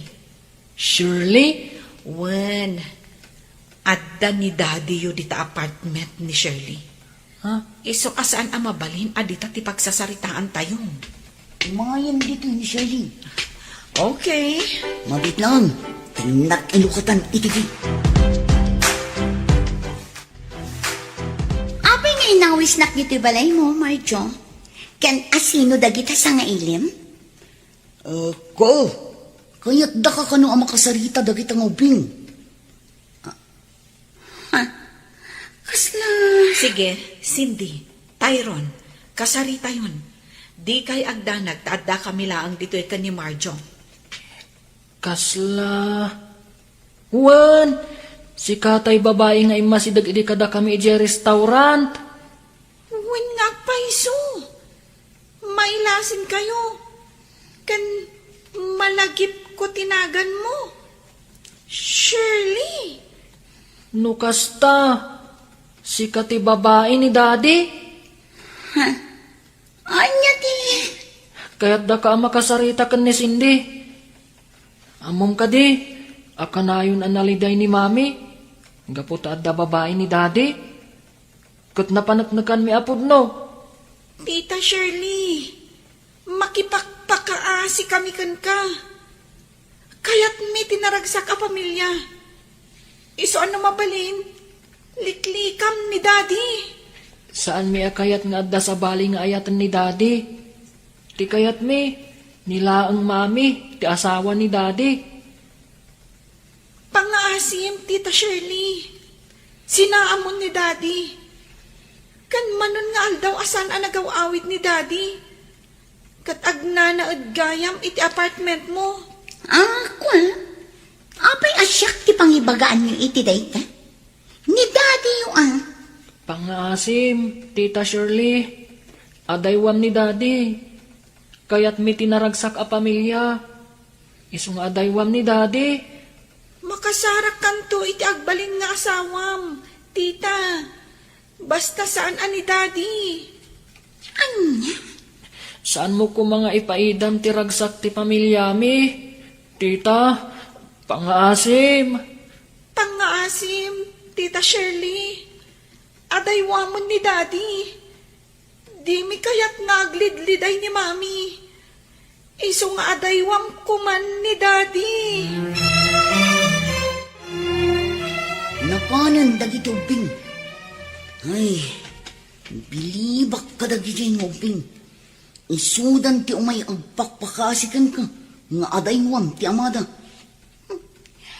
Shirley? Wen, adda ni Daddy yu dita apartment ni Shirley. Ha? Iso asaan ang mabalin adita ti pagsasaritaan tayo. Umayan dito ni Shirley. Okay. Mabit lang. Tinak ilukatan itigi. Apay nga inawis nak dito'y balay mo, Marjo. Kan asino dagita sa nga ilim? Ko, Kaya't da ka kano ang makasarita dagita nga ubing. Kasla. Sige, Cindy, Tyron, kasarita yun. Di kay agdanag, taadda kami laang dito ka ni Marjo. Kasla. Wen, si katay babae nga imasidag idi kada kami iji restaurant. Wen nga paiso. Mailasin kayo. Kan malagip ko tinagan mo. Shirley. No kasta, si kati babae ni Daddy. Anya ti. Kaya't da ka makasarita kan ni Cindy. Amom ka di, akanayon analiday ni Mami. Gaputa da babae ni Daddy. Kat napanatnakan mi apod no. Tita Shirley, makipagpakaasi kami kan ka. Kaya't may tinaragsak a pamilya. Iso ano mabalin? Liklikam ni Daddy. Saan mi akayat nga adda sa bali nga ayatan ni Daddy? Ti kayat mi, nila ang Mami, ti asawa ni Daddy. Pangaasim, Tita Shirley. Sinaamon ni Daddy. Kan manon nga aldaw asan ang nagawawit ni Daddy. Kat agnanaad gayam iti apartment mo. Kwan. Apay asyak ti pangibagaan niyo iti dayta. Ni Daddy yung Pangasim, Tita Shirley, adaywam ni Daddy. Kaya't mi tinaragsak a pamilya. Isong adaywam ni Daddy. Makasarak kanto iti agbalin nga asawam. Tita, basta saan ani Daddy? Anya? Saan mo ko mga ipaidam ti ragsak ti pamilya mi? Tita, pangaasim. Pangaasim, Tita Shirley. Adaywamon ni Daddy. Di mi kaya't naglidliday ni Mami. Iso nga adaywam kuman ni Daddy. Napanan dagiti ubing. Ay, bilibak ka dagiti ubing. Isudan ti umay ang pakpakasikan ka, nga adaywan ti amada.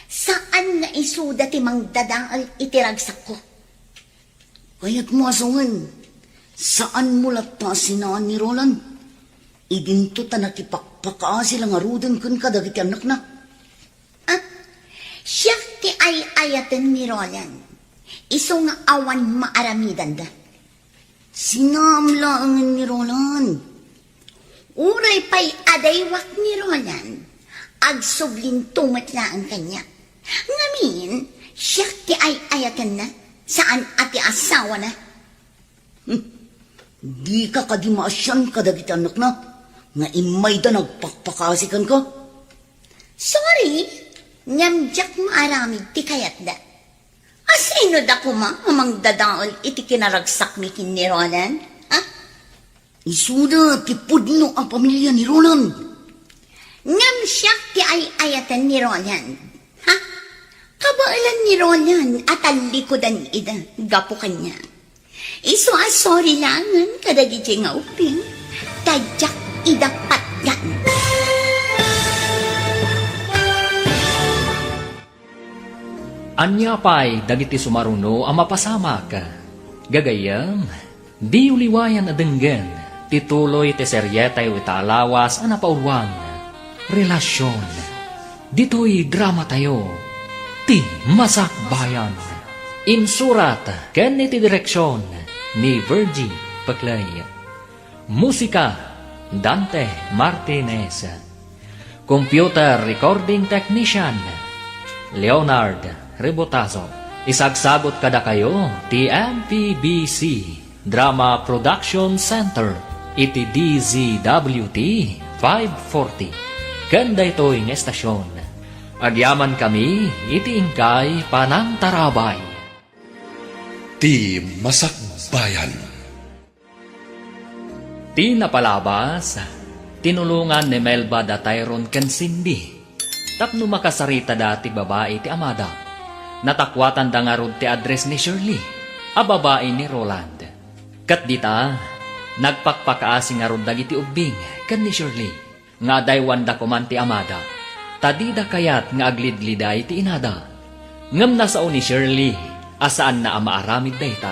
Saan nga isuda ti mangdadaal itiragsak ko? Kaya't mo asungan, saan mo lata sinaan ni Roland? Idinto ta nakipakpakaasi lang arudan kun kadagiti anak na. Ah, siya ti ay ayatan ni Roland. Iso nga awan maaramidan da. Sinamlaangan ni Roland. Uray pa'y adaywak ni Roland. Agsublin tumat na ang kanya. Ngamin, siya ti ay ayatan na. Saan ati asawa na? Di ka kadimasyan kadagiti anak na, nga imay da nagpakpakasikan ka. Sorry, nyamjak maaramid ti kayat da. Asino da kuma amang dadaol iti kinaragsak mi kin ni Roland? Ha? Isuda ti pudno ang pamilya ni Roland. Ngam siya ti ay ayatan ni Roland. Ha? Kabailan ni Roland at alikodan ida, gapo kanya. Iso sorry langan kadagiti nga uping, tadyak idapat yan. Anya pa'y dagiti sumaruno ang mapasamak. Gagayam, di uliwayan adenggen, tituloy ti seryetay itaalawas ang napaulwan. Relasyon, dito'y drama tayo, ti masakbayan. Insurat, ken iti direksyon, ni Virgie Paclay. Musika, Dante Martinez. Computer Recording Technician, Leonard Rebotazo. Isagsagot kada kayo, ti MPBC Drama Production Center, iti DZWT 540. Kanda ito'y ng estasyon. Agyaman kami, iti ingkay panangtarabay. Ti Masakbayan. Ti napalabas, tinulungan ni Melba da Tyron ken Cindy. Tapno makasarita dati babae ti Amada. Natakwatan da nga rod ti address ni Shirley, a babae ni Roland. Kat dita, nagpakpakaasi nga rod dagiti ubing ken ni Shirley. Nga daywan da kuman ti Amada. Tadida kayat nga aglidliday ti inada. Ngam na sao ni Shirley, asaan na amaaramid dayta.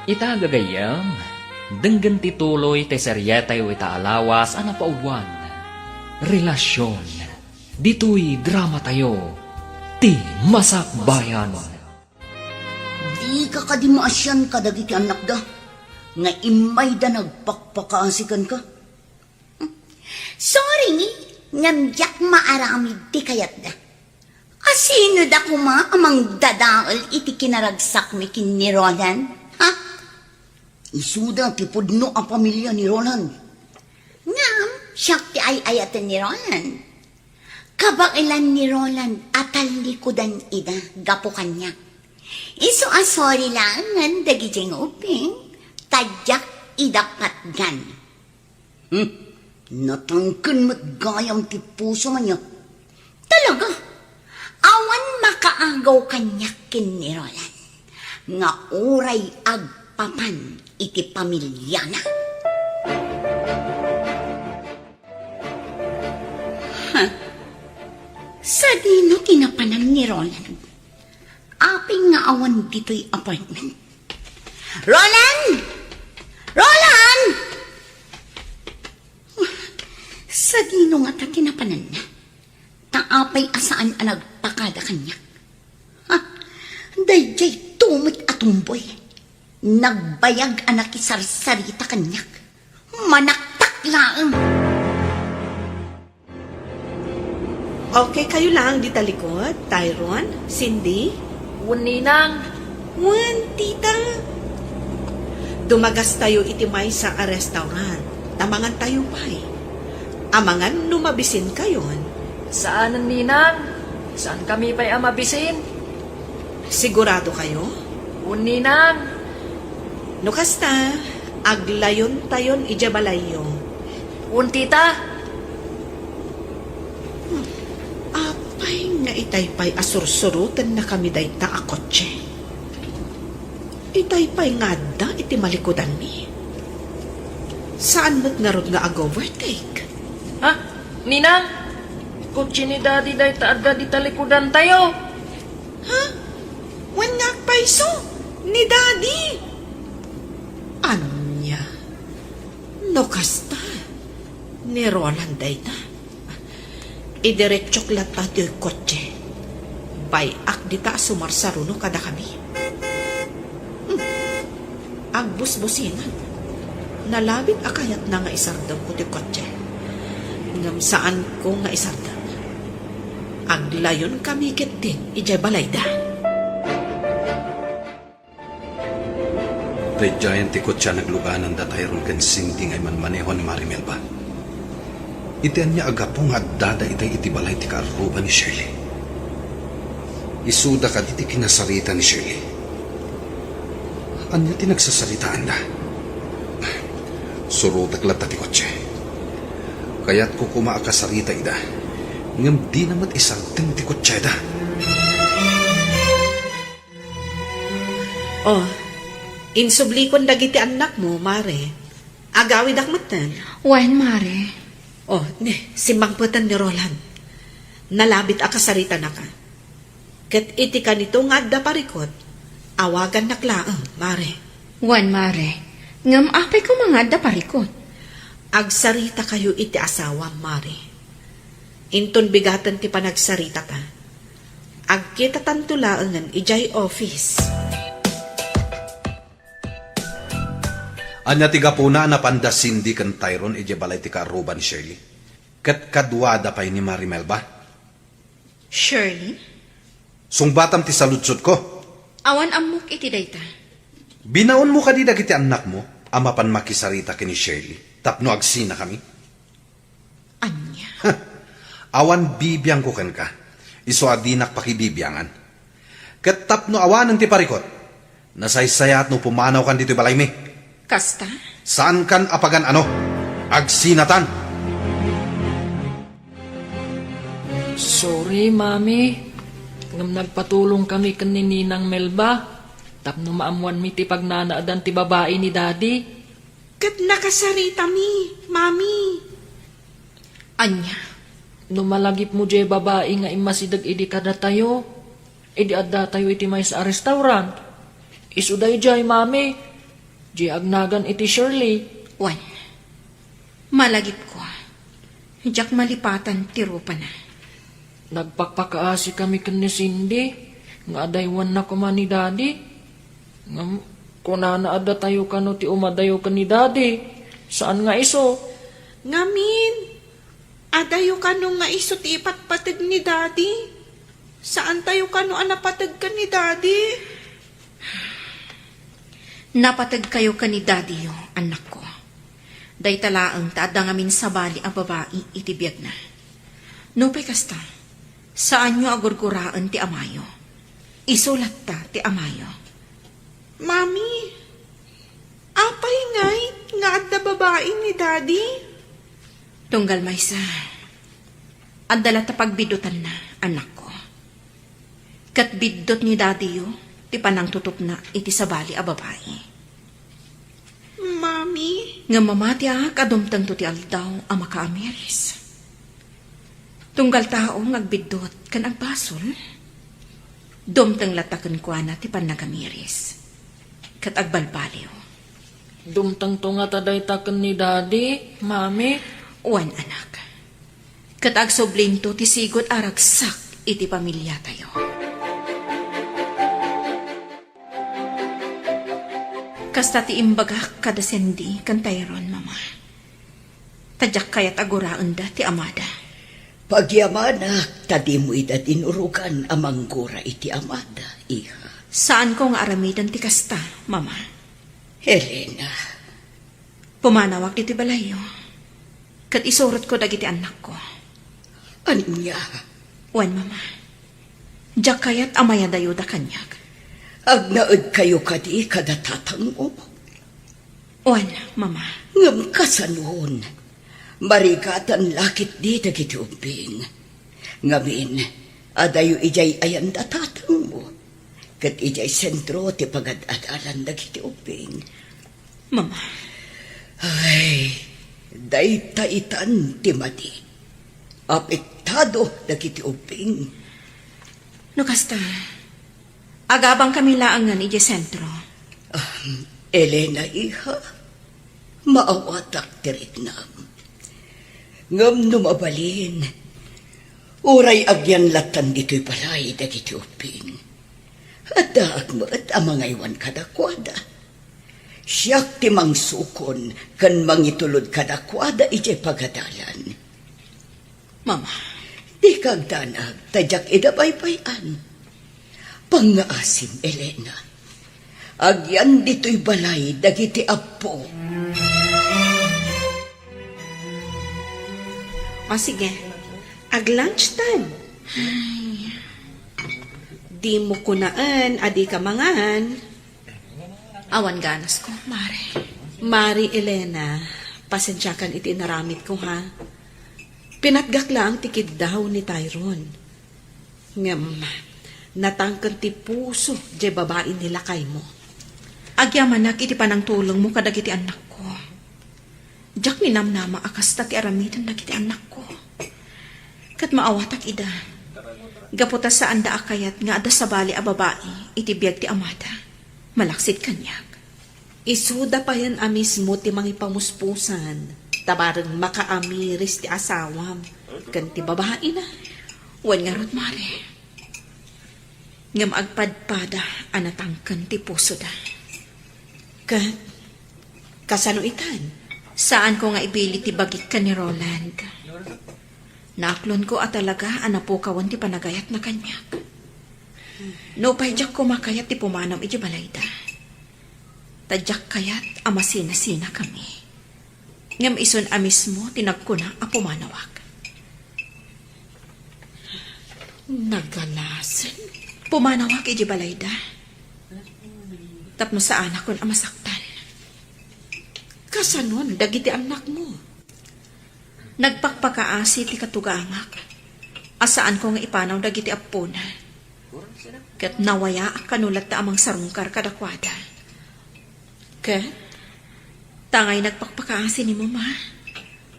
Ita gagayam, denggan ti tuloy ti seryetay itaalawas ang napaulwan. Relasyon, dito'y drama tayo, ti masakbayan. Di ka kadimasyan kadagiti anak da, nga imay da nagpakpakaasikan ka. Sorry, nyamjak maaramid ti kayat da. Asino da kuma amang dadaol iti kinaragsak mi kin ni Roland? Ha? Isuda ti pudno ang pamilya ni Roland. Ngam, siya ti ay ayatan ni Roland. Kabailan ni Roland at alikodan ida, gapo kanya. Iso sorry langan dagijeng uping, tadyak idapat gan. Natangkan mo't gayam ti puso man niya. Talaga, awan makaagaw kanya kin ni Roland. Nga uray agpapan iti pamilya na. Sa dino tinapanan ni Roland, aping nga awan dito'y apartment. Roland! Roland! Sa dino nga ta tinapanan na, taapay asaan ang nagpakada kanya. Ha? Dayjay tumit atumboy. Nagbayag anak isarsarita kanyak. Manaktak lang. Okay, kayo lang di talikod, Tyron, Cindy. Uninang, Wan, tita. Dumagas tayo itimay sa a restaurant. Tamangan tayo pa'y. Amangan lumabisin kayon. saan ang ninang? Saan kami pa'y amabisin? Sigurado kayo? Uninang, No kasta, aglayon tayon ijabalayo. untita, Apay nga itaypay asursurutan na kami dayta a kotse. Itaypay nga da iti malikodan mi. Saan mo't nga ron nga ag-overtake? Ha? Ninang? Kutsi ni Daddy day taadda di talikudan tayo. Ha? Wan nga paiso? Ni Daddy? Anya? No kasta? Ni Roland day na? Idiretsok lat pa di kotse. Bayak di ta sumarsaruno kada kami. Ang busbusinan. Nalabit akayat na nga isardam ko di kotse. Ngam saan ko nga isardam. Aglayon kami kitin, ijay balayda. The giant tikot siya nagluganan da Tyrone kan Cindy ngay man maneho ni Marimel ba? Itian niya agapong dada itay itibalay ti kaaruban ni Shirley. Isuda ka diti kinasarita ni Shirley. Anya ti nagsasaritaan da? Surutak lata ti kotse. Kaya't ko kumaakasarita ida. Ngam di namat isarting ti kotse da. Oh, insublikon dagiti anak mo, Mare. Agawid akmatan. Wan, Mare. Oh, simbangputan ni Roland. Nalabit akasarita na ka. Kat iti ka nito nga adda parikot, awagan naklaang, Mare. Wan, Mare. Ngam apay ko mga da parikot. Agsarita kayo iti asawa, Mare. Inton bigatan ti panagsarita ta. Agkita tantulaangan ijay office. Anya tiga puna na panda Cindy kan Tyrone ije balay ti kaaruban ni Shirley. Kat kadwada pay ni Marimel ba? Shirley? Sungbatam ti saludsod ko. Awan amok iti dayta. Binaon mo kadida kiti anak mo, ama pan makisarita kini Shirley. Tapno agsina kami. Anya? Awan bibiyang ko ken ka. Iso adinak pakibibiyangan. Kat tapno awanan ti parikot. Nasaysayat no pumanaw kan dito balay mi. Kasta? Saan kan apagan ano? Agsinatan. Sorry, Mami. Ngam nagpatulong kami kanininang Melba. Tapno maamuan mi ti pagnanaadan ti babae ni Daddy. Kat nakasarita mi, Mami. Anya? Numalagip mo jay babae nga imasidag idi kada tayo. Idi adda tayo iti may sa restaurant. Isuday jay, Mami. Di agnagan iti Shirley. Wan. Malagip ko. Diyak malipatan tiro pa na. Nagpakpakaasi kami kan ni Cindy. Nga adaywan na kuma ni Daddy. Nga kunana adda tayo kano ti umadayo ka ni Daddy. Saan nga iso? Ngamin, adayo ka nung nga iso ti ipatpatid ni Daddy. Saan tayo ka nung anapatid ka ni Daddy? Napatag kayo ka ni Daddy yo, anak ko. Day talaang taada ngamin sa bali ang babae itibiyag na. Nupay kasta, saan nyo agurguraan ti amayo? Isulat ta ti amayo. Mami, apay ngay nga adda babae ni Daddy? Tunggal maysa, adala ta pagbidutan na, anak ko. Kat bidot ni Daddy yo, ti panang tutup na iti sabali a babae. Mami? Nga mamati kadumtang to ti aldaw a makaamiris. Tunggal tao ngagbidot kan agbasol. Dumtang latakan kwa na ti panagamiris. Kat agbalbaliw. Dumtang to nga taday taken ni Daddy, Mami. Wan anak. Kat agsoblim to ti sigot aragsak iti pamilya tayo. Kasta ti imbagak kada Cindy kan Tyrone, Mama. Tadyak kayat aguraan da ti amada. Pagyamanak, tadi mo ida tinurukan amang gura iti amada, iha. Saan ko nga aramidan ti kasta, Mama? Helena. Pumanawag diti balayo. Kat isurot ko dagiti anak ko. Anya? Wan, Mama. Diyak kayat amaya dayo da kanyag. Agnaad kayo kadi kadatatang mo. Wan, Mama. Ngam kasanuhon. Marikatan lakit di dagiti uping. Ngamin, adayo ijay ayan datatang mo. Kat ijay sentro ti pagad-adalan dagiti uping. Mama. Ay, daytaitan ti madi. Apektado dagiti ubing. No kasta, agabang kami laangan iti sentro. Elena, iha, maawatak tiriknam. Ngam numabalin, uray agyan latan dito'y balay dagiti uping. At daagmat ang mga iwan kadakwada. Siyak ti mangsukon kan mangitulod kadakwada iti pagadalan. Mama, Di kagdanag tadyak idabaybayan. Pangaasim, Elena. Agyan dito'y balay dagiti apo. o sige, ag-lunch time. Ay, di mo kunaan, adi ka mangahan. Awan ganas ko, Mari. Mari Elena, pasensyakan iti naramit ko ha. Pinatgak lang tikid daw ni Tyrone. Ngam, natangkan ti puso di babae nila kay mo. Agyaman iti panang tulong mo kadagiti anak ko. Diyak ni namnama akas ti aramitan dagiti anak ko. Kat maawatak ida. Gaputa sa anda akayat nga ada sa bali a babae iti biyag ti amada. Malaksit kanyak. Isuda pa yan amis mo ti mangipamuspusan. Tabarang makaamiris ti asawam. Kan ti babae na. Wan nga rod, Mari. Ngam agpadpada anatangkan ti puso da. Kat, kasanuitan. Saan ko nga ibili ti bagik ka ni Roland? Naklon ko at talaga anapukawan ti panagayat na kanyak. No payjak ko makayat ti pumanam iti balayda. Tadyak kayat amasina-sina kami. Ngam ison amis mo tinagkuna a pumanawak. Nagalasan. Pumanawak iti balayda. Tapno sa anak kon amasaktan. Kasanon, dagiti anak mo. Nagpakpakaasi ti katugangak. Asaan ko nga ipanaw dagiti apona. Kat nawaya kanulat ta amang sarungkar kadakwada. Kat, tangay nagpakpakaasi ni mama.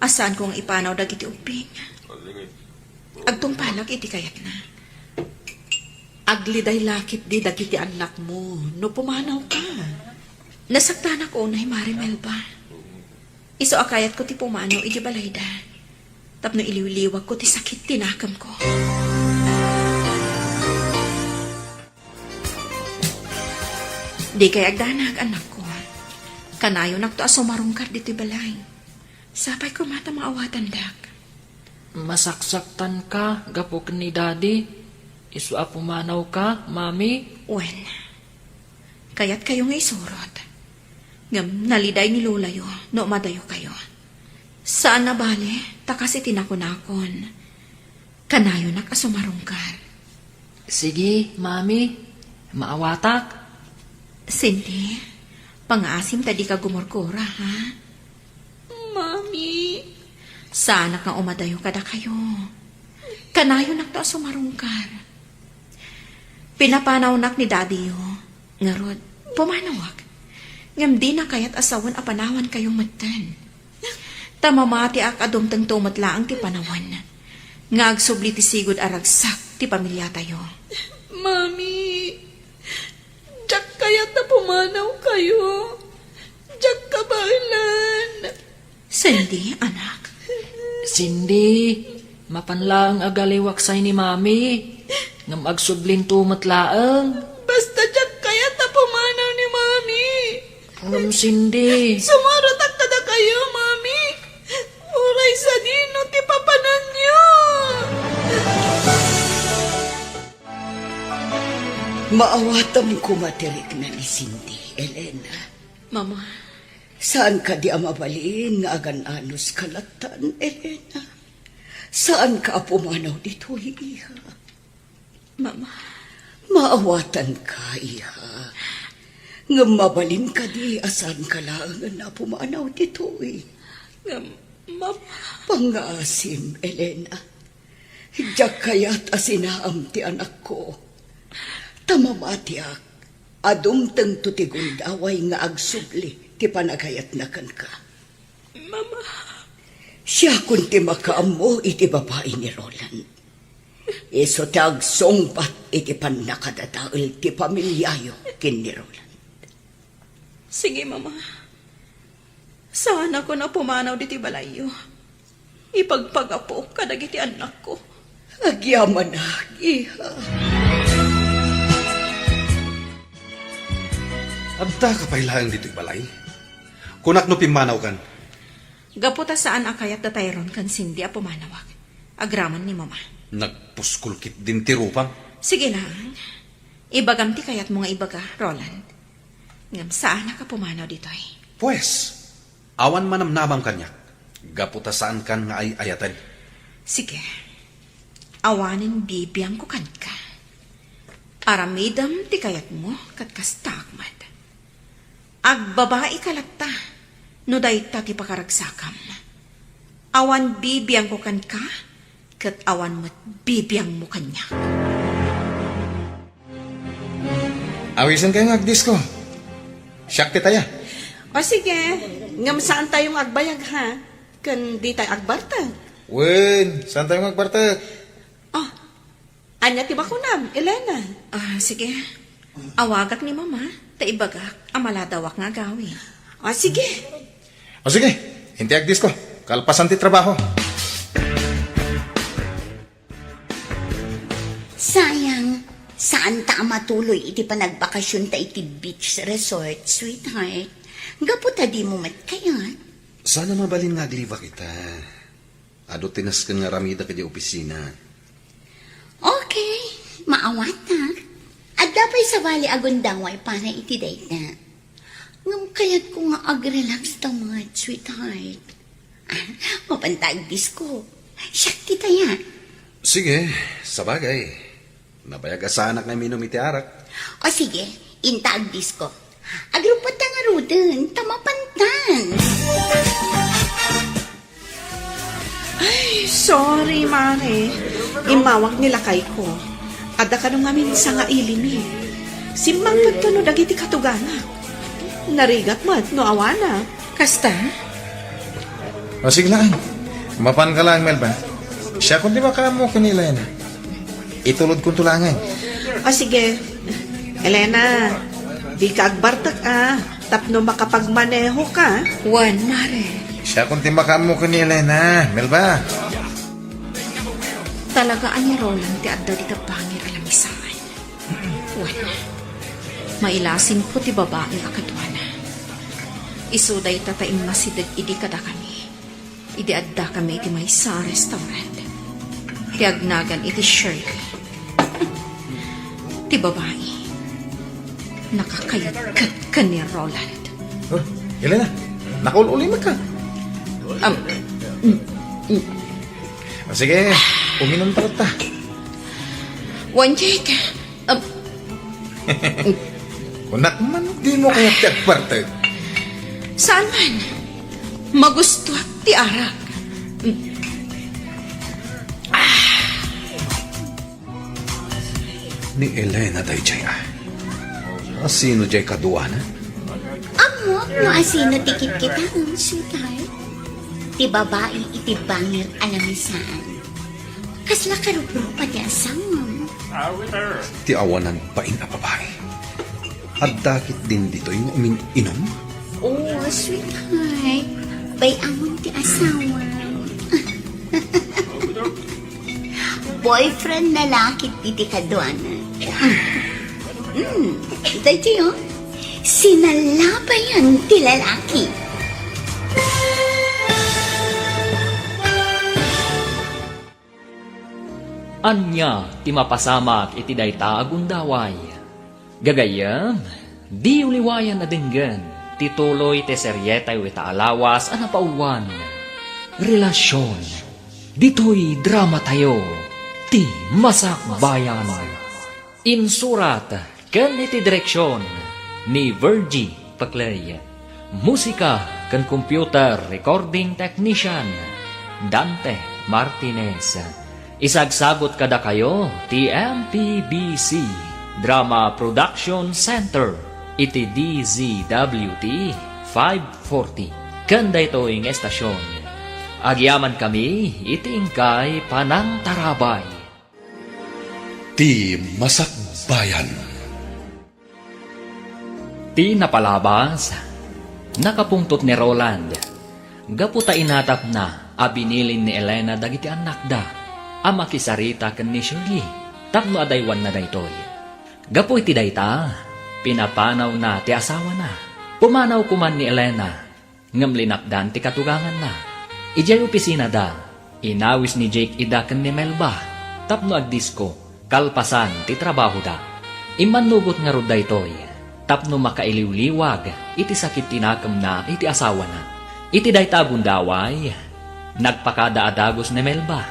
Asaan ko nga ipanaw dagiti uping. Agtong palag iti kayat na. Agliday lakit di dagiti anak mo. No pumanaw ka. Nasaktan ako na Mari Melba. Iso akayat ko ti pumanaw iti balayda. Tapno iliwliwag ko ti sakit tinakam ko. Di kay agdanag anak ko. Kanayo nakto aso marungkar dito'y balay. Sapay ko mata maawatan dak. Masaksaktan ka, gapok ni daddy. Isu pumanaw ka, mami. Wen, kayat kayo nga isurot. Ngam naliday ni Lulayo, no madayo kayo. Saan na bale, takasi tinakunakon. Kanayo nakasumarungkar. Sige, mami. Maawatak. Cindy, pang-asim tadi ka gumorkora, ha? Mami. Sana kang umadayo kada kayo. Kanayo nakta sumarungkar. Pinapanaw nak ni daddy yo. Ngarod, pumanawak. Ngam di na kayat asawan a panawan kayong matan. Tamamati ak adumtang tumatlaang ti panawan. Nga agsubli ti sigod aragsak ti pamilya tayo. Mami. Diyak kayat na pumanaw kayo. Diyak kabalan. Cindy, anak. Cindy, mapanlaang agaliwak say ni mami. Ngam agsublin tumatlaang. Basta diyak kayat na pumanaw ni Mami. Ngam Cindy. Sumaratak kada kayo, Mami. Uray sa dino ti papanan niyo. Maawatam kumatirik na ni Cindy, Elena. Mama, Saan ka di amabalin nga agan-anos kalatan, Elena? Saan ka pumanaw dito, iha? Mama. Maawatan ka, iha. Nga mabalin ka di asan ka lang na pumanaw dito, Mama. Pang-asim, Elena. Diyak kaya't asinaam ti anak ko. Tamamatiak, adumtang tutigundaway nga agsubli ti panagayat na kan ka. Siya kunti makaamo iti babae ni Roland. Iso tag songbat iti panakadadaol ti pamilyayo kin ni Roland. Sige, Mama. Sana ko na pumanaw diti balayo. Ipagpagapo kadagiti anak ko. Agyaman na, iha. Adda ka pailaang dito'y balay. Kunak no pimanaw kan. Gaputa saan akayat da Tyrone kan Cindy a pumanawag. Agraman ni Mama. Nagpuskulkit din ti rupang. Sige lang. Ibagam ti kayat mo nga ibaga, Roland. Ngam saan ka pumanaw dito'y? Pues, awan manamnamang kanyak. Gaputa saan kan nga ay ayatan. Sige. Awanin bibiyang ko kan ka. Aramidam ti kayat mo kat kastagmad. Agbabae kalata, no dayta ti pakaragsakam. Awan bibiyang ko kan ka, kat awan mo't bibiyang mo kanya. Awisan kayo ng agdisco. Siyak ti taya. O sige, ngam saan tayong agbayag ha? Kan di tayo agbarta. Wen, saan tayo magbarta? Oh, anya ti bakunam, Elena. Sige. Awagak ni Mama, taibagak, amaladawak nga gawin. O sige. O sige, hindi agdisco. Kalpasan ti trabaho. Sayang, saan ta matuloy iti panagbakasyon ta iti beach resort, sweetheart? Gaputa di mo matkayat. Sana mabalin nga agliva kita. Ado tinas ka nga ramida ka di opisina. Okay, maawat na. At dapat sa bali agundangway para iti date na. Ngam kayat ko nga ag-relax tamad, sweetheart. Mapantag disco. Siyak ti taya. Sige, sabagay. Nabayag asanak na minom iti arak. O sige, intag disco. Agrupot na nga ruden, tamapantan. Ay, sorry, Mare. Imawag nila kay ko. Ada ka nung amin sa nga ilimi. Simbang pagtuno dagiti katugana. Narigat mat, no awana. Kasta? O sige lang. Mapan ka lang, Melba. Siya kung di ba ka mo kanila yan. Itulod kong tulangan. O sige, Elena, di ka agbartak tapno makapagmaneho ka. Juan, Mare. Siya kung di ba ka mo kanila na, Melba. Talagaan ni Roland ti adda di tapangir alamisaan. Juan, mailasin po ti babae akadwana. Isuday tataim masidag idi kada kami. Idi adda kami iti may sa restaurant. Ti agnagan iti Shirley. Ti babae. Nakakayagkat ka ni Roland. Oh, Elena, nakululi mo ka. O sige, uminom tayo ta. Juan Jake. Kunak man, di mo kaya tagparta. Saan man? Magusto at ti arak. Ni Elena day jay Sino jay kaduana? Amo, no asino tikit kita ang sweetheart. Ti babae iti bangir alamisaan. Kasla karuprupa ti asang. Ti awanan pa ina babae. At dakit din dito yung inom? Oh, sweetheart. Bay amon ti asawa. Boyfriend na lakit iti kadwana. Dahil yun, sinalabayan ti lalaki. Anya ti mapasamak iti dayta agundaway. Gagayam, di uliwayan na dinggan, tituloy te seryetay ita alawas ana paulwan. Relasyon, dito'y drama tayo, ti masakbayan. Insurat, kan iti direksyon, ni Virgie Paclay. Musika, kan computer recording technician, Dante Martinez. Isagsagot kada kayo, ti MPBC Drama Production Center, iti DZWT 540. Kanda ito ing estasyon. Agyaman kami, itingkay panang tarabay. Ti Masakbayan. Ti napalabas, nakapungtot ni Roland. Gaputa inatap na, abinilin ni Elena dagiti anak da. Ama kisarita ken ni Shirley, tapno adaywan na daytoy. Gapu iti dayta, pinapanaw na ti asawa na. Pumanaw kuman ni Elena, ngem linakdan ti katugangan na. Ijay opisina da, inawis ni Jake ida ken ni Melba, tapno agdisko, kalpasan ti trabaho da. Imanugot nga rod daytoy, tapno makailiwliwag, iti sakit tinakam na iti asawa na. Iti dayta bundaway, nagpakadaadagos ni Melba.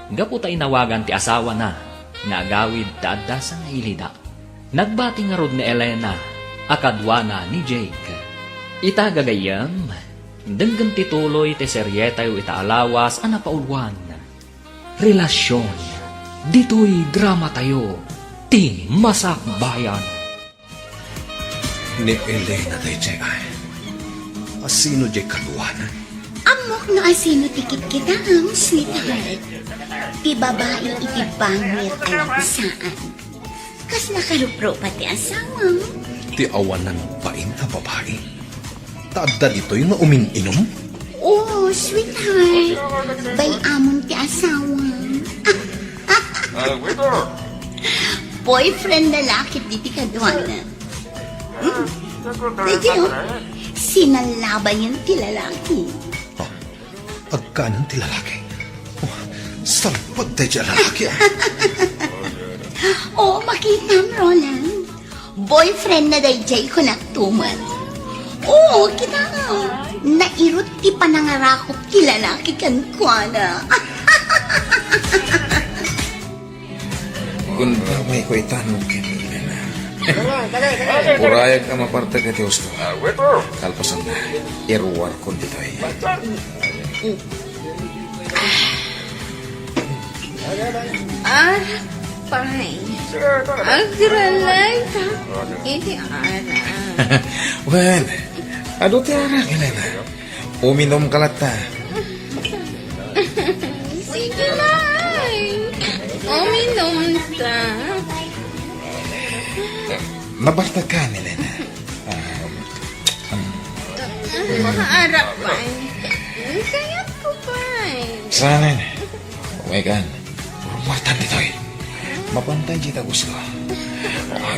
Gaputa inawagan ti asawa na, nga agawid taadda sa ngailida. Nagbati nga rod ni Elena, akadwana ni Jake. Ita gagayam, denggan tituloy ti serye tayo itaalawas ana paulwan. Relasyon, dito'y drama tayo, ti Masakbayan. Ni Elena day jay ay. Asino jay kaluwanan? Amok no asino tikit kita ang sweetheart. Ti babae iti bangir alam saan. Kas nakarupro pati asawang. Ti awanan pain ka babae. Taadda dito yung umin-inom? Oh, sweetheart. Bay amon ti asawang. Boyfriend lalaki diti kadwana. Medyo, sinalaban yun ti lalaki. Oh, agkanan ti lalaki. Oh, salpag tayo dyan lalaki ah. Oh, makita mo, Roland. Boyfriend na dayjay ko nagtuman. Oo, kita nga. Nairot ti panangarakop ti lalaki kan kuana. Kung babay ko itanong kini Elena. Purayag ka maparte ka ti Usto. Kalpasan na. Iruwar ko dito eh. Fine. Agralay ka. Iti ara. Well, ado ti arang Elena. Uminom ka lata. Sige na. Uminom ta. Nabarta ka, Elena. Maharap pa. Kaya ko pa. Sana na. Uwegan. Rumatan dito eh. Mapantay kita gusto.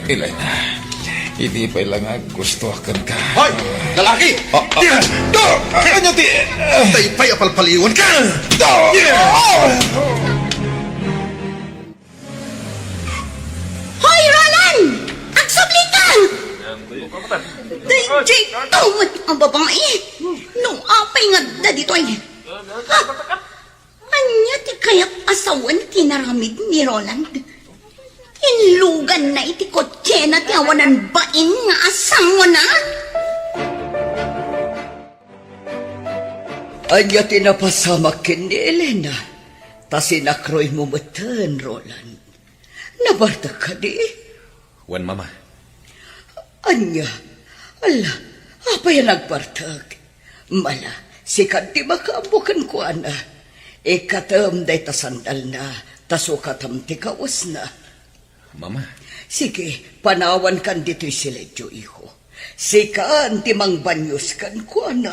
Elena. Hindi pa ilang gusto akan ka. Hoy! Lalaki! Ano ti? Tay pa'y apalpaliwan ka! Hoy, Roland! Agsabli ka! Dayjay, tawad ang babae. Nung apay nga da dito ay. Anya ti kayak asawan tinaramid ni Roland. Inlugan na iti kotse na tiawanan bain nga asawa na. Anya tinapasamak kin ni Elena. Ta sinakroy mo matan, Roland. Nabarta ka di? Wan mama. Anya, ala, apa yan nagbartag? Mala, sikat di makaambukan ko, ana. Ikatam day tasandal na, tasukatam ti kawas na. Mama. Sige, panawan kan dito'y siledyo, iho. Sikaan ti mangbanyos kan ko, ana.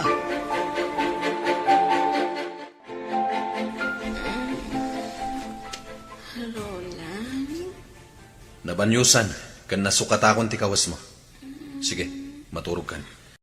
Nabanyusan, kan nasukatakon ti kawas mo. Sige, maturog kan.